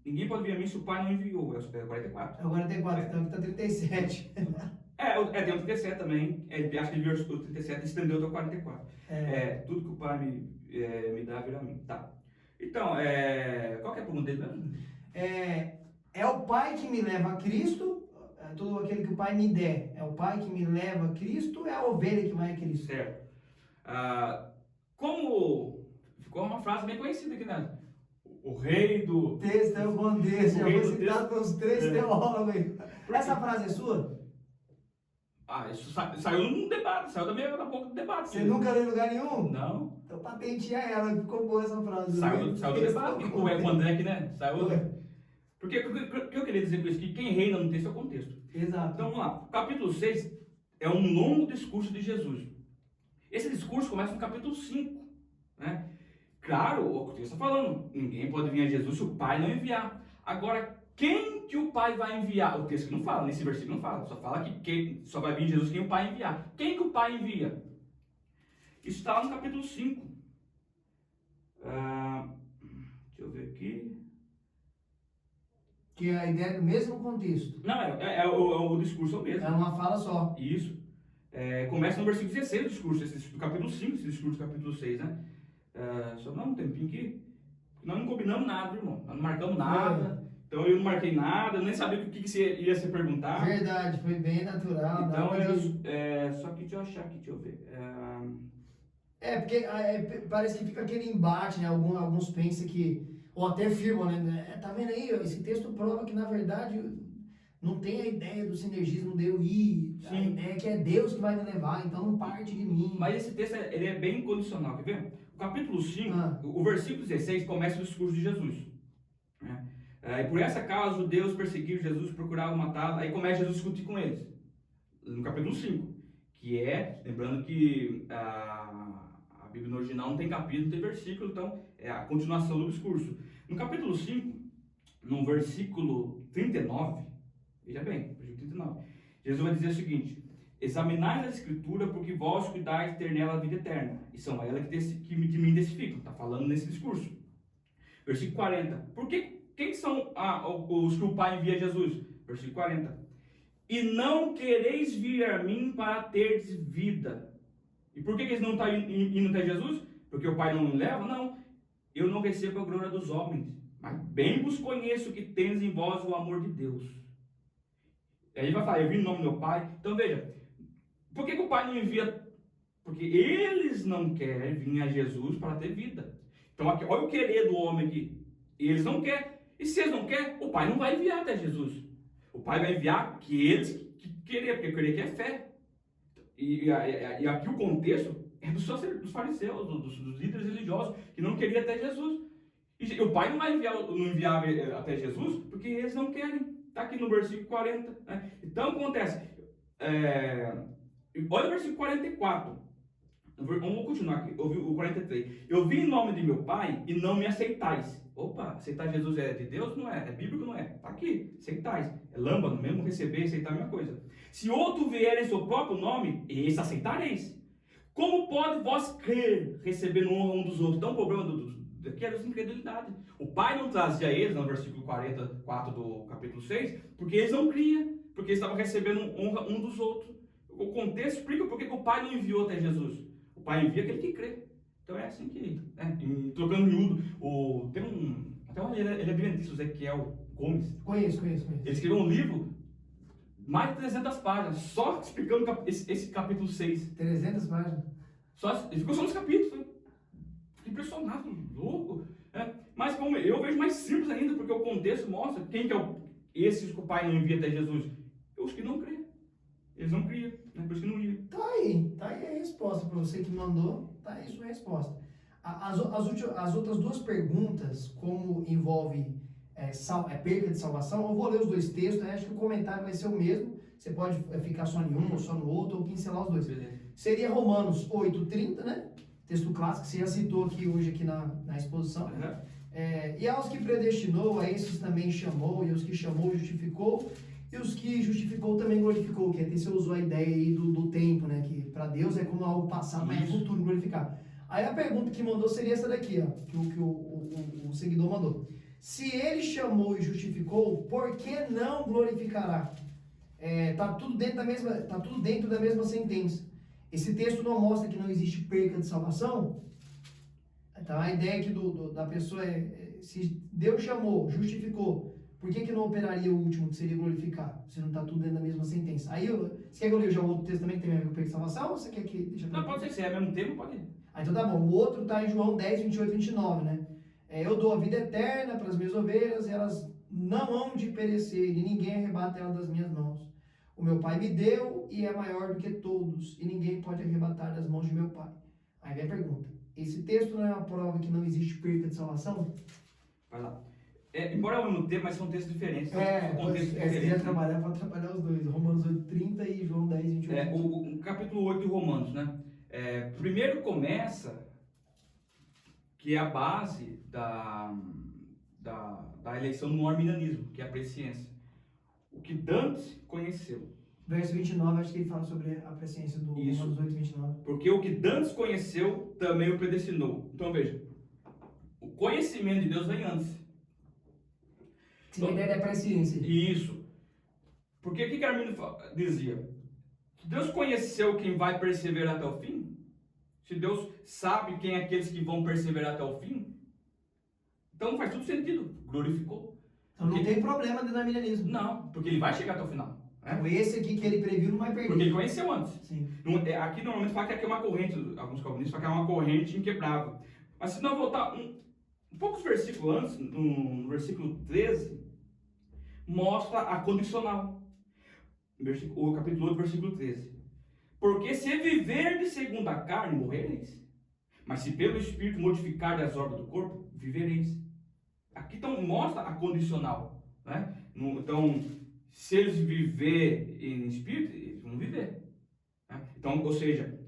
Ninguém pode vir a mim se o Pai não enviou. É 44. É o 44, então aqui tá 37. Tem o 37 também. Acho que ele viu o 37 e estendeu até o 44. Tudo que o Pai me dá virá a mim. Tá. Então, qual que é a pergunta dele mesmo? É o Pai que me leva a Cristo, todo aquele que o Pai me der. É o Pai que me leva a Cristo ou é a ovelha que vai a Cristo? Certo. Como ficou uma frase bem conhecida aqui, né? O rei do... Texto é o bom Deus, já foi citado pelos 3 teólogos aí. Essa frase é sua? Isso saiu num debate, saiu da boca do debate. Você nunca leu em lugar nenhum? Não. Então patenteia ela, ficou boa essa frase. Saiu do debate, com o André aqui, né? Saiu. Porque o que eu queria dizer com isso? Que quem reina no texto é o contexto. Exato. Então vamos lá. O capítulo 6 é um longo discurso de Jesus. Esse discurso começa no capítulo 5. Né? Claro, o texto está falando, ninguém pode vir a Jesus se o Pai não enviar. Agora, quem que o Pai vai enviar? O texto não fala, nesse versículo não fala, só fala que só vai vir Jesus quem o Pai enviar. Quem que o Pai envia? Isso está lá no capítulo 5. Deixa eu ver aqui. Que é a ideia do mesmo contexto. Não, o discurso é o mesmo. É uma fala só. Isso. Começa no versículo 16 do discurso, do capítulo 5, esse discurso do capítulo 6, né? Só dar um tempinho aqui. Nós não combinamos nada, irmão. Nós não marcamos nada. Então eu não marquei nada, eu nem sabia o que ia se perguntar. Verdade, foi bem natural. Então, nada só que deixa eu achar aqui, deixa eu ver. porque parece que fica aquele embate, né? Alguns pensam que, ou até afirmam, né? Tá vendo aí, ó, esse texto prova que, na verdade, não tem a ideia do sinergismo de eu ir. Sim. A ideia é que é Deus que vai me levar, então não parte de mim. Mas esse texto ele é bem condicional, quer ver? O capítulo 5, o versículo 16 começa o discurso de Jesus. Né? E por essa causa, os judeus perseguiram Jesus, procuravam matá-lo. Aí começa Jesus a discutir com eles. No capítulo 5. Que lembrando que a Bíblia no original não tem capítulo, não tem versículo, então é a continuação do discurso. No capítulo 5, no versículo 39, veja bem, versículo 39, Jesus vai dizer o seguinte: examinai a Escritura, porque vós cuidais de ter nela a vida eterna, e são elas que me testificam. Está falando nesse discurso. Versículo 40. Quem são os que o Pai envia a Jesus? Versículo 40. E não quereis vir a mim para terdes vida. E por que eles não estão indo até Jesus? Porque o Pai não me leva? Não. Eu não recebo a glória dos homens, mas bem vos conheço que tendes em vós o amor de Deus. E aí vai falar, eu vim no nome do meu Pai. Então veja, por que o Pai não envia? Porque eles não querem vir a Jesus para ter vida. Então aqui, olha o querer do homem aqui. Eles não querem. E se eles não querem, o Pai não vai enviar até Jesus. O Pai vai enviar aqueles que querer, porque querer que é fé. E aqui o contexto é dos fariseus, dos líderes religiosos, que não queriam até Jesus. E o Pai não vai enviar até Jesus, porque eles não querem. Está aqui no versículo 40. Né? Então acontece. Olha o versículo 44. Vamos continuar aqui. O 43. Eu vim em nome de meu Pai e não me aceitais. Opa, aceitar Jesus é de Deus? Não é. É bíblico? Não é. Está aqui. Aceitais. É lâmbano mesmo, receber e aceitar a mesma coisa. Se outro vier em seu próprio nome, esse aceitareis. Como pode vós crer, recebendo honra um dos outros? Então o problema daqui era a incredulidade. O Pai não trazia eles, no versículo 44 do capítulo 6, porque eles não criam, porque eles estavam recebendo honra um dos outros. O contexto explica por que o Pai não enviou até Jesus. O Pai envia aquele que crê. Então é assim que, trocando miúdo, ele é brilhantista, o Ezequiel Gomes. Conheço. Ele escreveu um livro, mais de 300 páginas, só explicando esse capítulo 6. 300 páginas. Ele ficou só nos capítulos. Fiquei impressionado, louco. Mas como eu vejo mais simples ainda, porque o contexto mostra quem que é esses que o Pai não envia até Jesus. Os que não creem. Eles não criam, né? Por isso que não iam. Tá aí a resposta para você que mandou, tá aí a sua resposta. As outras duas perguntas, como envolve perca de salvação, eu vou ler os dois textos, né? Acho que o comentário vai ser o mesmo, você pode ficar só em um ou só no outro, ou pincelar os dois. Beleza. Seria Romanos 8:30, né? Texto clássico, que você já citou aqui hoje aqui na exposição. Uhum. E aos que predestinou, a esses também chamou, e os que chamou, justificou, e os que justificou também glorificou, que até você usou a ideia aí do tempo, né? Que para Deus é como algo passado, mas é futuro glorificar. Aí a pergunta que mandou seria essa daqui, ó, que o seguidor mandou. Se ele chamou e justificou, por que não glorificará? Tá tudo dentro da mesma sentença. Esse texto não mostra que não existe perca de salvação. Então a ideia aqui da pessoa se Deus chamou, justificou, por que não operaria o último, que seria glorificar? Se não está tudo dentro da mesma sentença. Aí, você quer que eu leia já o outro texto também que tem a ver com perca de salvação? Ou você quer que deixa Não, pode ser que seja ao mesmo tempo, pode ir. Então tá bom. O outro está em João 10, 28, 29, né? Eu dou a vida eterna para as minhas ovelhas, e elas não hão de perecer, e ninguém arrebata elas das minhas mãos. O meu Pai me deu e é maior do que todos, e ninguém pode arrebatar das mãos de meu Pai. Aí vem a pergunta. Esse texto não é uma prova que não existe perca de salvação? Vai lá. embora é o mesmo tema, mas são textos diferentes. São contextos se diferentes. quiser trabalhar, pode trabalhar os dois. Romanos 8:30 e João 10:28. O capítulo 8 de Romanos, né? Primeiro começa que é a base da eleição no arminianismo, que é a presciência. O que Dantes conheceu. Verso 29, acho que ele fala sobre a presciência do Isso. Romanos 8:29. Porque o que Dantes conheceu, também o predestinou. Então veja, o conhecimento de Deus vem antes. Se a ideia da presciência. Isso. Porque o que Arminio dizia? Se Deus conheceu quem vai perseverar até o fim, se Deus sabe quem é aqueles que vão perseverar até o fim, então faz todo sentido. Glorificou. Então não tem problema de arminianismo. Não, porque ele vai chegar até o final. Então esse aqui que ele previu não vai perder. Porque ele conheceu antes. Sim. Aqui normalmente fala que aqui é uma corrente, alguns calvinistas falam que é uma corrente inquebrável. Mas se nós voltar poucos versículos antes, no versículo 13, mostra a condicional. O capítulo 8, versículo 13. Porque se viverdes segundo a carne, morrereis. Mas se pelo Espírito mortificardes as obras do corpo, vivereis. Aqui então mostra a condicional. Né? Então, se eles viver em Espírito, eles vão viver. Né? Então, ou seja,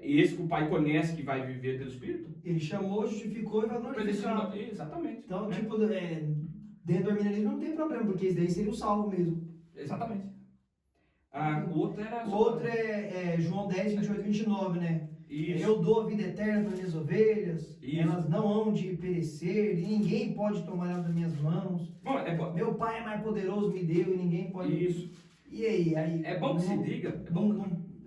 esse que o Pai conhece que vai viver pelo Espírito. Ele chamou, justificou e vai glorificar. Exatamente. Então, né? tipo, dentro do arminianismo não tem problema, porque esse daí seria o salvo mesmo. Exatamente. O outro O outro é João 10:28-29, né? Isso. Eu dou a vida eterna para minhas ovelhas, Isso. elas não hão de perecer, e ninguém pode tomar ela das minhas mãos. Bom, Meu Pai é mais poderoso, me deu, e ninguém pode... Isso. E aí? É bom que se diga.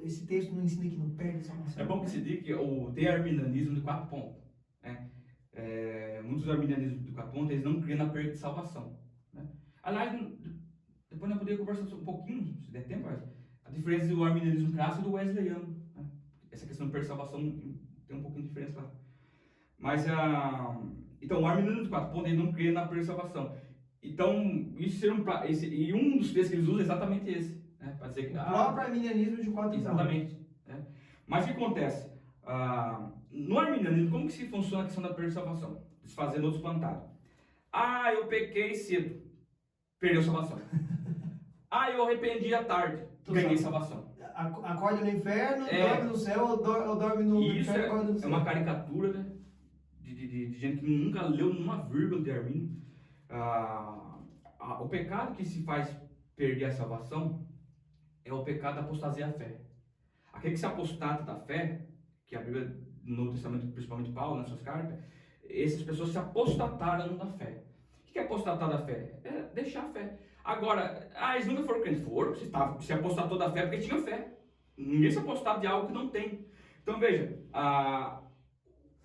Esse texto não ensina que não perde salvação. É bom que se diga que tem arminianismo de 4 pontos. Né? Muitos arminianismos de 4 pontos, eles não criam na perda de salvação. Né? Aliás, depois nós poderíamos conversar um pouquinho, se der tempo, a diferença do arminianismo clássico e do wesleyano. Né? Essa questão de perda de salvação tem um pouquinho de diferença lá. Mas, então, o arminianismo de 4 pontos, ele não cria na perda de salvação. Então, isso seria um dos textos que eles usam é exatamente esse. Né? Para dizer que, O próprio arminianismo de 4 pontos. exatamente. Né? Mas o que acontece? No arminianismo, como que se funciona a questão da perda de salvação? Desfazendo outros plantados. Eu pequei cedo, perdeu salvação. Eu arrependi à tarde, ganhei salvação. Acorda no inferno, dorme no céu, ou dorme no Isso inferno, acorda no é céu. uma caricatura, né? de gente que nunca leu uma vírgula de Arminio. O pecado que se faz perder a salvação é o pecado da apostasia à fé. Aquele que se apostata da fé, que a Bíblia, no Novo Testamento, principalmente Paulo, nas suas cartas, essas pessoas se apostataram da fé. O que é apostatar da fé? É deixar a fé. Agora, eles nunca foram crentes. Foram, se apostatou da fé porque tinha fé. Ninguém se apostata de algo que não tem. Então veja,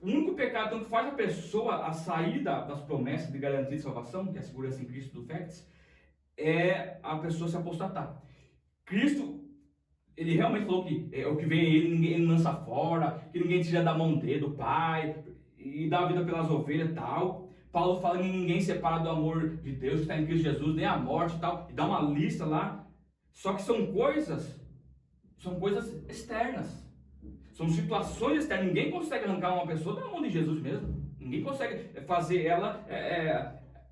o único pecado que faz a pessoa a sair das promessas de garantia de salvação, que é a segurança em Cristo do Fectis, é a pessoa se apostatar. Cristo, ele realmente falou que o que vem a ele, ninguém lança fora, que ninguém tira da mão dele, do Pai, e dá a vida pelas ovelhas e tal. Paulo fala que ninguém separa do amor de Deus que está em Cristo Jesus, nem a morte e tal, e dá uma lista lá. Só que são coisas externas. São situações externas. Ninguém consegue arrancar uma pessoa da mão de Jesus mesmo. Ninguém consegue fazer ela...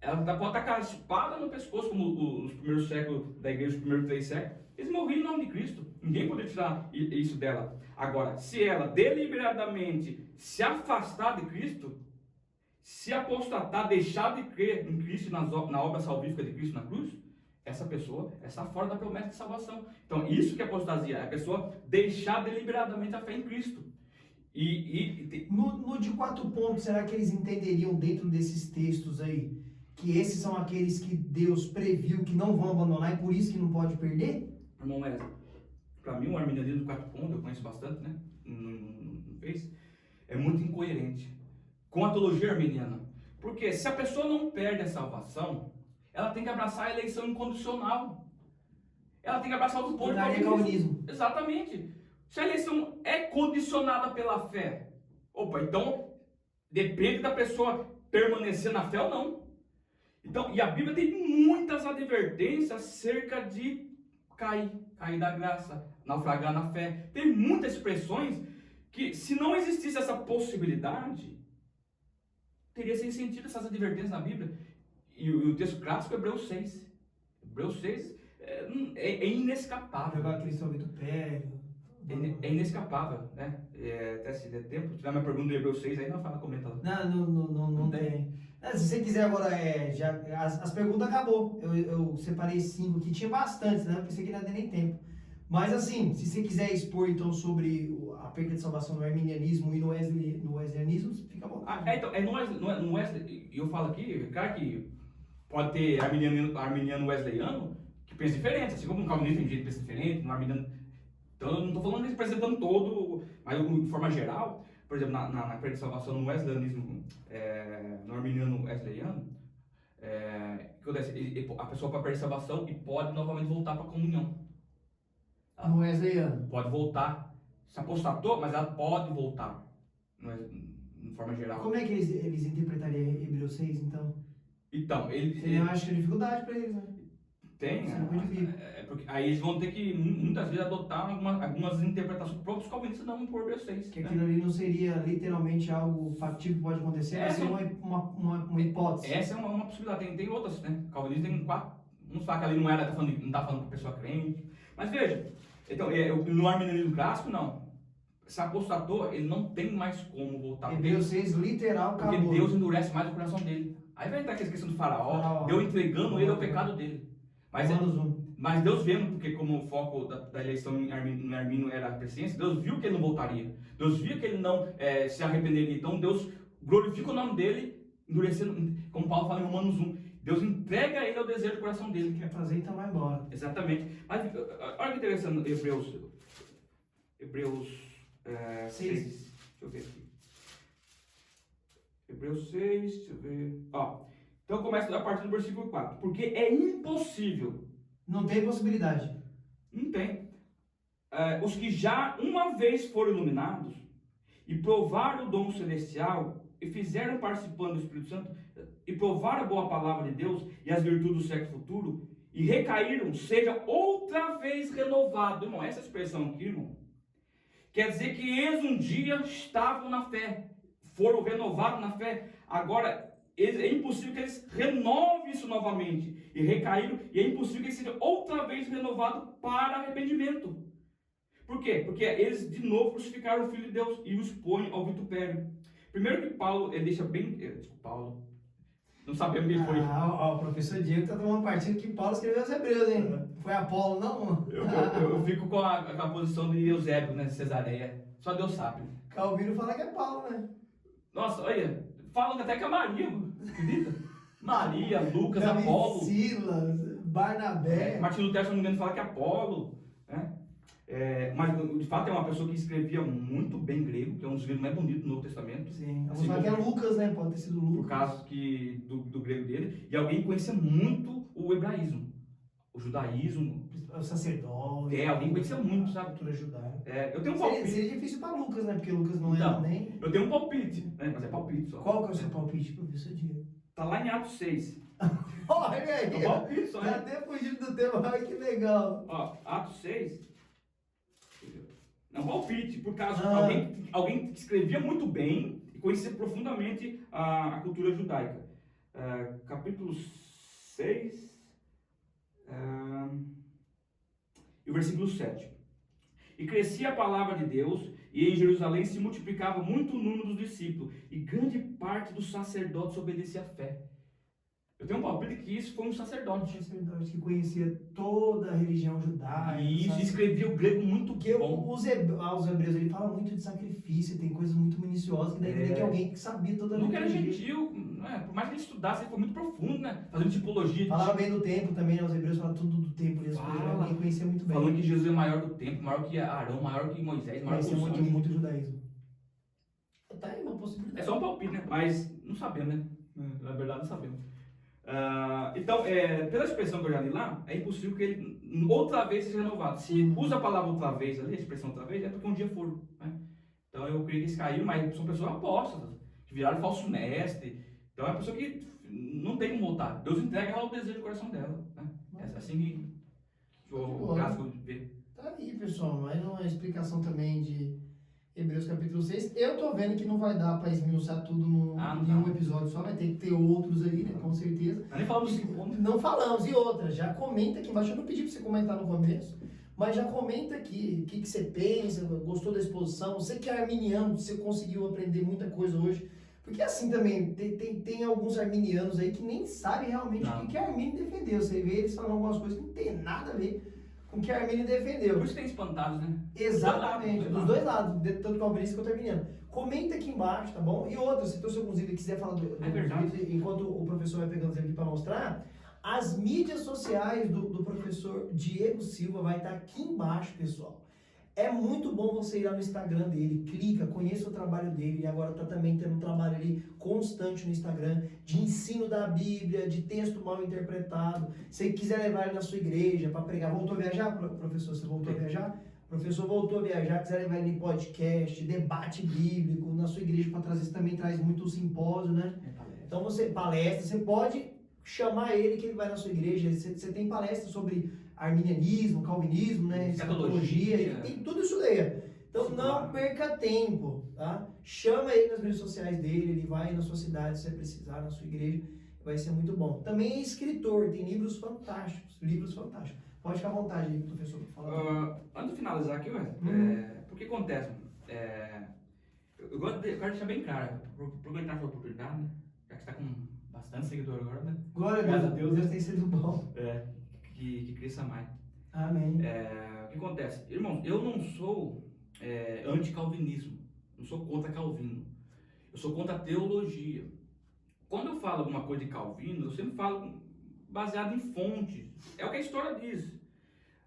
ela pode tacar a espada no pescoço, como os primeiros séculos da igreja, os primeiros 3 séculos. Eles morriam em nome de Cristo. Ninguém poderia tirar isso dela. Agora, se ela deliberadamente se afastar de Cristo, se apostatar, deixar de crer em Cristo, na obra salvífica de Cristo na cruz, essa pessoa está fora da promessa de salvação. Então, isso que é apostasia, é a pessoa deixar deliberadamente a fé em Cristo. No de 4 pontos, será que eles entenderiam dentro desses textos aí, que esses são aqueles que Deus previu que não vão abandonar e por isso que não pode perder? Irmão Wesley, para mim o arminianismo de 4 pontos, eu conheço bastante, né? Não fez? É muito incoerente com a teologia arminiana. Porque se a pessoa não perde a salvação, ela tem que abraçar a eleição incondicional. Ela tem que abraçar outro ponto. Calvinismo. Exatamente. Se a eleição é condicionada pela fé, então depende da pessoa permanecer na fé ou não. Então, e a Bíblia tem muitas advertências acerca de cair da graça, naufragar na fé. Tem muitas expressões que, se não existisse essa possibilidade, teria sem sentido essas advertências na Bíblia. E o texto clássico é Hebreus 6. Hebreus 6 é inescapável. Levar Cristo ao vitupério. É inescapável, né? Até se der tempo, se tiver uma pergunta do Hebreus 6, aí não fala, comenta lá. Não tem. Se você quiser agora, já, as perguntas acabou. Eu separei 5 aqui, tinha bastante, né? Eu pensei que não ia ter nem tempo. Mas assim, se você quiser expor então sobre a perda de salvação no arminianismo e no wesleyismo, fica bom. Então, no Wesley, eu falo aqui, claro que pode ter arminiano wesleyano que pensa diferente, assim como um calvinista tem jeito que pensa diferente, no arminiano. Então, eu não estou falando representando todo, mas de forma geral, por exemplo, na perda de salvação no wesleyanismo, no arminiano wesleyano, o que acontece? A pessoa pode perder salvação e pode novamente voltar para a comunhão. No wesleyano. Pode voltar. Se apostatou, mas ela pode voltar. De forma geral. Como é que eles interpretariam Hebreus 6, então? Então, Eu acho que é dificuldade para eles, né? Tem, porque aí eles vão ter que, muitas vezes, adotar algumas interpretações próprios calvinistas não por Hebreus 6. Que aquilo ali não seria literalmente algo factível que pode acontecer, mas é uma hipótese. Essa é uma possibilidade. Tem outras, né? Calvinistas tem 4. Uns falam que ali não está falando com pessoa crente. Mas veja, então, no arminianismo clássico, não. Se apostatou, ele não tem mais como voltar. Hebreus 6, literal, acabou. Porque Deus endurece mais o coração dele. Aí vai entrar aquela questão do faraó, Deus entregando ele ao pecado dele. Mas Deus vendo, porque como o foco da eleição em Armínio era a presciência, Deus viu que ele não voltaria. Deus viu que ele não se arrependeria. Então Deus glorifica o nome dele, endurecendo, como Paulo fala em Romanos 1. Deus entrega ele ao desejo do coração dele. Quer fazer, então vai embora. Exatamente. Mas olha que interessante, Hebreus 6. Deixa eu ver aqui. Hebreus 6, deixa eu ver. Então começa a partir do versículo 4. Porque é impossível. Não tem possibilidade. Não tem. Os que já uma vez foram iluminados e provaram o dom celestial e fizeram participando do Espírito Santo e provaram a boa palavra de Deus e as virtudes do século futuro e recaíram, seja outra vez renovado. Irmão, essa expressão aqui, irmão, quer dizer que eles um dia estavam na fé, foram renovados na fé, agora é impossível que eles renovem isso novamente e recaíram, e é impossível que eles sejam outra vez renovados para arrependimento. Por quê? Porque eles de novo crucificaram o Filho de Deus e o expõem ao vitupério. Primeiro que Paulo, ele deixa bem... Paulo, não sabemos quem foi. O professor Diego está tomando partido que Paulo escreveu os Hebreus, hein? Foi Apolo, não? Eu fico com a posição de Eusébio, né? Cesareia. Só Deus sabe. Calvino fala que é Paulo, né? Nossa, olha, falam até que é Maria, acredita? Maria, Lucas, Davi, Apolo. Silas, Barnabé. Martim Lutero, se não me engano, fala que é Apolo, né? Mas de fato é uma pessoa que escrevia muito bem grego, que é um dos livros mais bonitos do Novo Testamento. Sim, vamos falar que é Lucas, né? Pode ter sido Lucas. Por causa do grego dele. E alguém que conhecia muito o hebraísmo, o judaísmo. O sacerdote. Alguém que conhecia muito, sabe? Cultura judaica. Eu tenho um palpite. Seria difícil para Lucas, né? Porque Lucas não era nem... Eu tenho um palpite, né? Mas é palpite só. Qual que é o seu palpite, professor Diego? Tá lá em Atos 6. Olha aí! É um palpite só, Já né? até fugindo do tema, olha que legal. Atos 6. É um palpite, por causa de alguém que escrevia muito bem e conhecia profundamente a cultura judaica. Capítulo 6, e o versículo 7. E crescia a palavra de Deus, e em Jerusalém se multiplicava muito o número dos discípulos, e grande parte dos sacerdotes obedecia à fé. Eu tenho um palpite que isso foi um sacerdote. Um sacerdote que conhecia toda a religião judaica. E isso, escrevia o grego muito Porque bom. Os hebreus, ele fala muito de sacrifício, tem coisas muito minuciosas, que daí tem que alguém que sabia toda a Nunca era liturgia. gentil, por mais que ele estudasse, ele foi muito profundo, né? Fazendo tipologia. Falava bem do tempo também, né? Os hebreus falam tudo do tempo, as coisas, alguém conhecia muito bem. Falando que Jesus é maior do tempo, maior que Arão, maior que Moisés, maior que Conhecia os anjos. muito judaísmo. Tá aí uma possibilidade. É só um palpite, né? Mas não sabemos, né? Na verdade, não sabemos. Então, pela expressão que eu já li lá, é impossível que ele outra vez seja renovado. Se usa a palavra outra vez ali, a expressão outra vez, é porque um dia foram, né? Então eu creio que eles caíram, mas são pessoas apóstolas, que viraram falso mestre. Então é uma pessoa que não tem como voltar. Deus entrega ela ao desejo do coração dela, né? É assim que o clássico vê. Tá aí, pessoal, mas uma explicação também Hebreus capítulo 6. Eu tô vendo que não vai dar pra esmiuçar tudo em um episódio só, vai ter que ter outros aí, né? Com certeza. Nem falamos dos 5 pontos. Não falamos. E outra, já comenta aqui embaixo. Eu não pedi pra você comentar no começo, mas já comenta aqui o que você pensa, gostou da exposição. Você que é arminiano, você conseguiu aprender muita coisa hoje. Porque assim também, tem alguns arminianos aí que nem sabem realmente o que Armínio defendeu. Você vê eles falando algumas coisas que não tem nada a ver com o que Armínio defendeu. Por isso tem espantados, né? Exatamente, dos dois lados, tanto calvinista quanto arminiano. Comenta aqui embaixo, tá bom? E outra, se trouxe alguns livros e quiser falar do livro, enquanto o professor vai pegando os livros aqui para mostrar, as mídias sociais do professor Diego Silva vai estar aqui embaixo, pessoal. É muito bom você ir lá no Instagram dele, clica, conheça o trabalho dele, e agora está também tendo um trabalho ali constante no Instagram, de ensino da Bíblia, de texto mal interpretado. Se quiser levar ele na sua igreja para pregar, voltou a viajar, professor? Você voltou a viajar? O professor voltou a viajar, quiser levar ele em podcast, debate bíblico, na sua igreja para trazer, isso também traz muito simpósio, né? Então você pode chamar ele que ele vai na sua igreja, você tem palestra sobre arminianismo, calvinismo, né, escatologia, e tudo isso daí. Então não perca tempo, tá? Chama ele nas redes sociais dele, ele vai na sua cidade se você precisar, na sua igreja, vai ser muito bom. Também é escritor, tem livros fantásticos, Pode ficar à vontade aí, professor, pra falar. Antes de finalizar aqui, o que acontece? Eu gosto de deixar bem claro, aproveitar essa oportunidade, né? Já que você está com bastante seguidor agora, né? Glória a Deus tem sido bom. Que cresça mais. Amém. O que acontece? Irmãos, eu não sou anti-calvinismo, não sou contra Calvino, eu sou contra a teologia. Quando eu falo alguma coisa de Calvino, eu sempre falo baseado em fontes, é o que a história diz.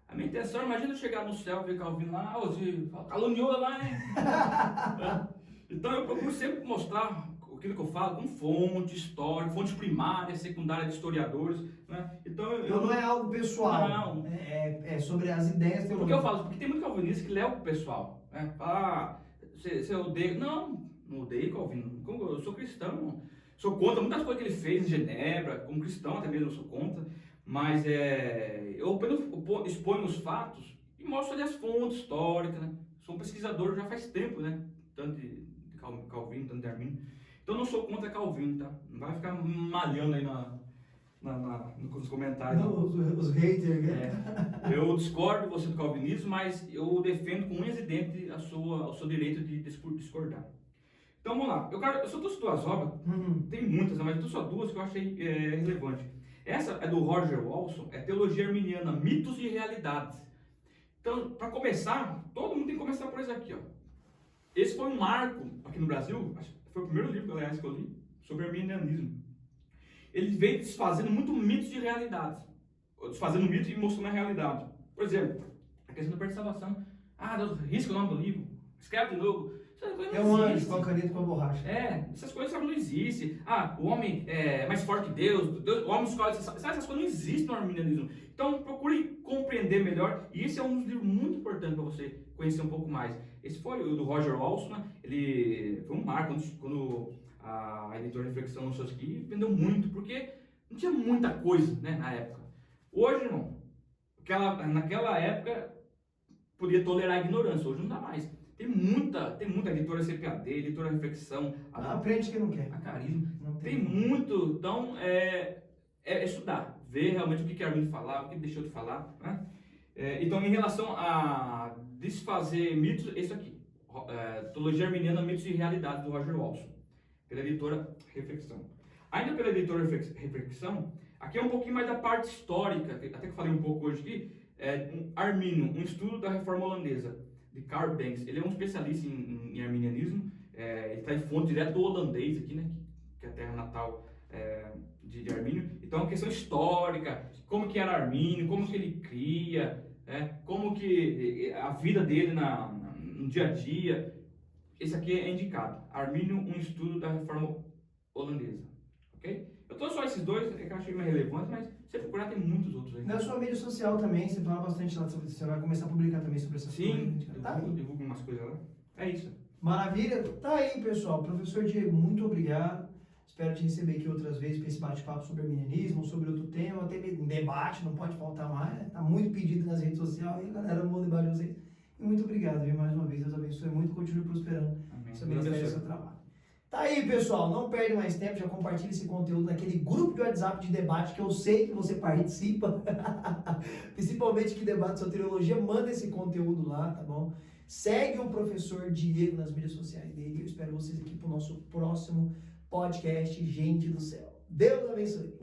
A minha intenção, imagina eu chegar no céu e ver Calvino lá, você caluniou lá, né? Então eu procuro sempre mostrar aquilo que eu falo com fonte histórica, fonte primária, secundária de historiadores, né? Então não é algo pessoal, não. É sobre as ideias teológicas. Porque eu falo, porque tem muito calvinista que leva pro pessoal, né? Você odeia, não odeio Calvino, eu sou cristão, sou contra muitas coisas que ele fez em Genebra, como cristão até mesmo eu sou contra, mas eu apenas exponho os fatos e mostro ali as fontes históricas, né? Sou um pesquisador já faz tempo, né? Tanto de Calvino, tanto de Armínio. Então eu não sou contra Calvino, tá? Não vai ficar malhando aí nos comentários. Não, os haters, né? Eu discordo de você do calvinismo, mas eu defendo com unhas e dentes o seu direito de discordar. Então vamos lá. Eu só trouxe 2 obras, tem muitas, mas eu trouxe só 2 que eu achei relevante. Essa é do Roger Walson, é Teologia Arminiana, Mitos e Realidades. Então, para começar, todo mundo tem que começar por isso aqui, ó. Esse foi um marco aqui no Brasil, foi o primeiro livro, aliás, que eu li, sobre arminianismo. Ele veio desfazendo muito mitos de realidades. Desfazendo mito e mostrando a realidade. Por exemplo, a questão da perseverança. Deus risca o nome do livro, escreve de novo. É um anjo com a caneta e com a borracha. Essas coisas não existem. O homem é mais forte que Deus, o homem escolhe. Essas coisas não existem no arminianismo. Então procure compreender melhor. E esse é um dos livros muito importantes para você conhecer um pouco mais. Esse foi o do Roger Walson, né? Ele foi um marco quando a editora Reflexão lançou isso aqui, vendeu muito, porque não tinha muita coisa, né, na época. Hoje, irmão, naquela época podia tolerar a ignorância, hoje não dá mais. Tem muita editora CPAD, editora Reflexão. Aprende que não quer. A Carisma. Tem muito. Então, estudar. Ver realmente o que Armínio falava, o que deixou de falar. Né? Então, em relação a desfazer mitos, isso aqui. Teologia Arminiana, Mitos e Realidades, do Roger Walson. Pela editora Reflexão. Ainda pela editora Reflexão, aqui é um pouquinho mais da parte histórica, até que eu falei um pouco hoje aqui. Armínio, um estudo da Reforma Holandesa, de Karl Banks. Ele é um especialista em arminianismo, ele está em fonte direto do holandês aqui, né, que é a terra natal de Armínio. Então, a questão histórica, como que era Armínio, como que ele cria, como que a vida dele no dia a dia. Esse aqui é indicado. Armínio, um estudo da Reforma Holandesa. Ok? Eu trouxe só esses 2, que eu achei mais relevantes, mas se você procurar tem muitos outros aí. Na sua mídia social também, você fala bastante lá, você vai começar a publicar também sobre essas coisas. Sim, divulgo umas coisas lá. É isso. Maravilha. Tá aí, pessoal. Professor Diego, muito obrigado. Espero te receber aqui outras vezes para esse bate-papo sobre arminianismo, sobre outro tema. Teve um debate, não pode faltar mais. Né? Tá muito pedido nas redes sociais aí, galera. Um bom debate de vocês. E muito obrigado, viu, mais uma vez. Deus abençoe muito. Continue prosperando Amém. seu Deus ministério e abençoe. seu trabalho. Tá aí, pessoal. Não perde mais tempo. Já compartilha esse conteúdo naquele grupo de WhatsApp de debate que eu sei que você participa. Principalmente que debate soteriologia. Manda esse conteúdo lá, tá bom? Segue o professor Diego nas mídias sociais dele. Eu espero vocês aqui pro nosso próximo podcast, Gente do Céu. Deus abençoe.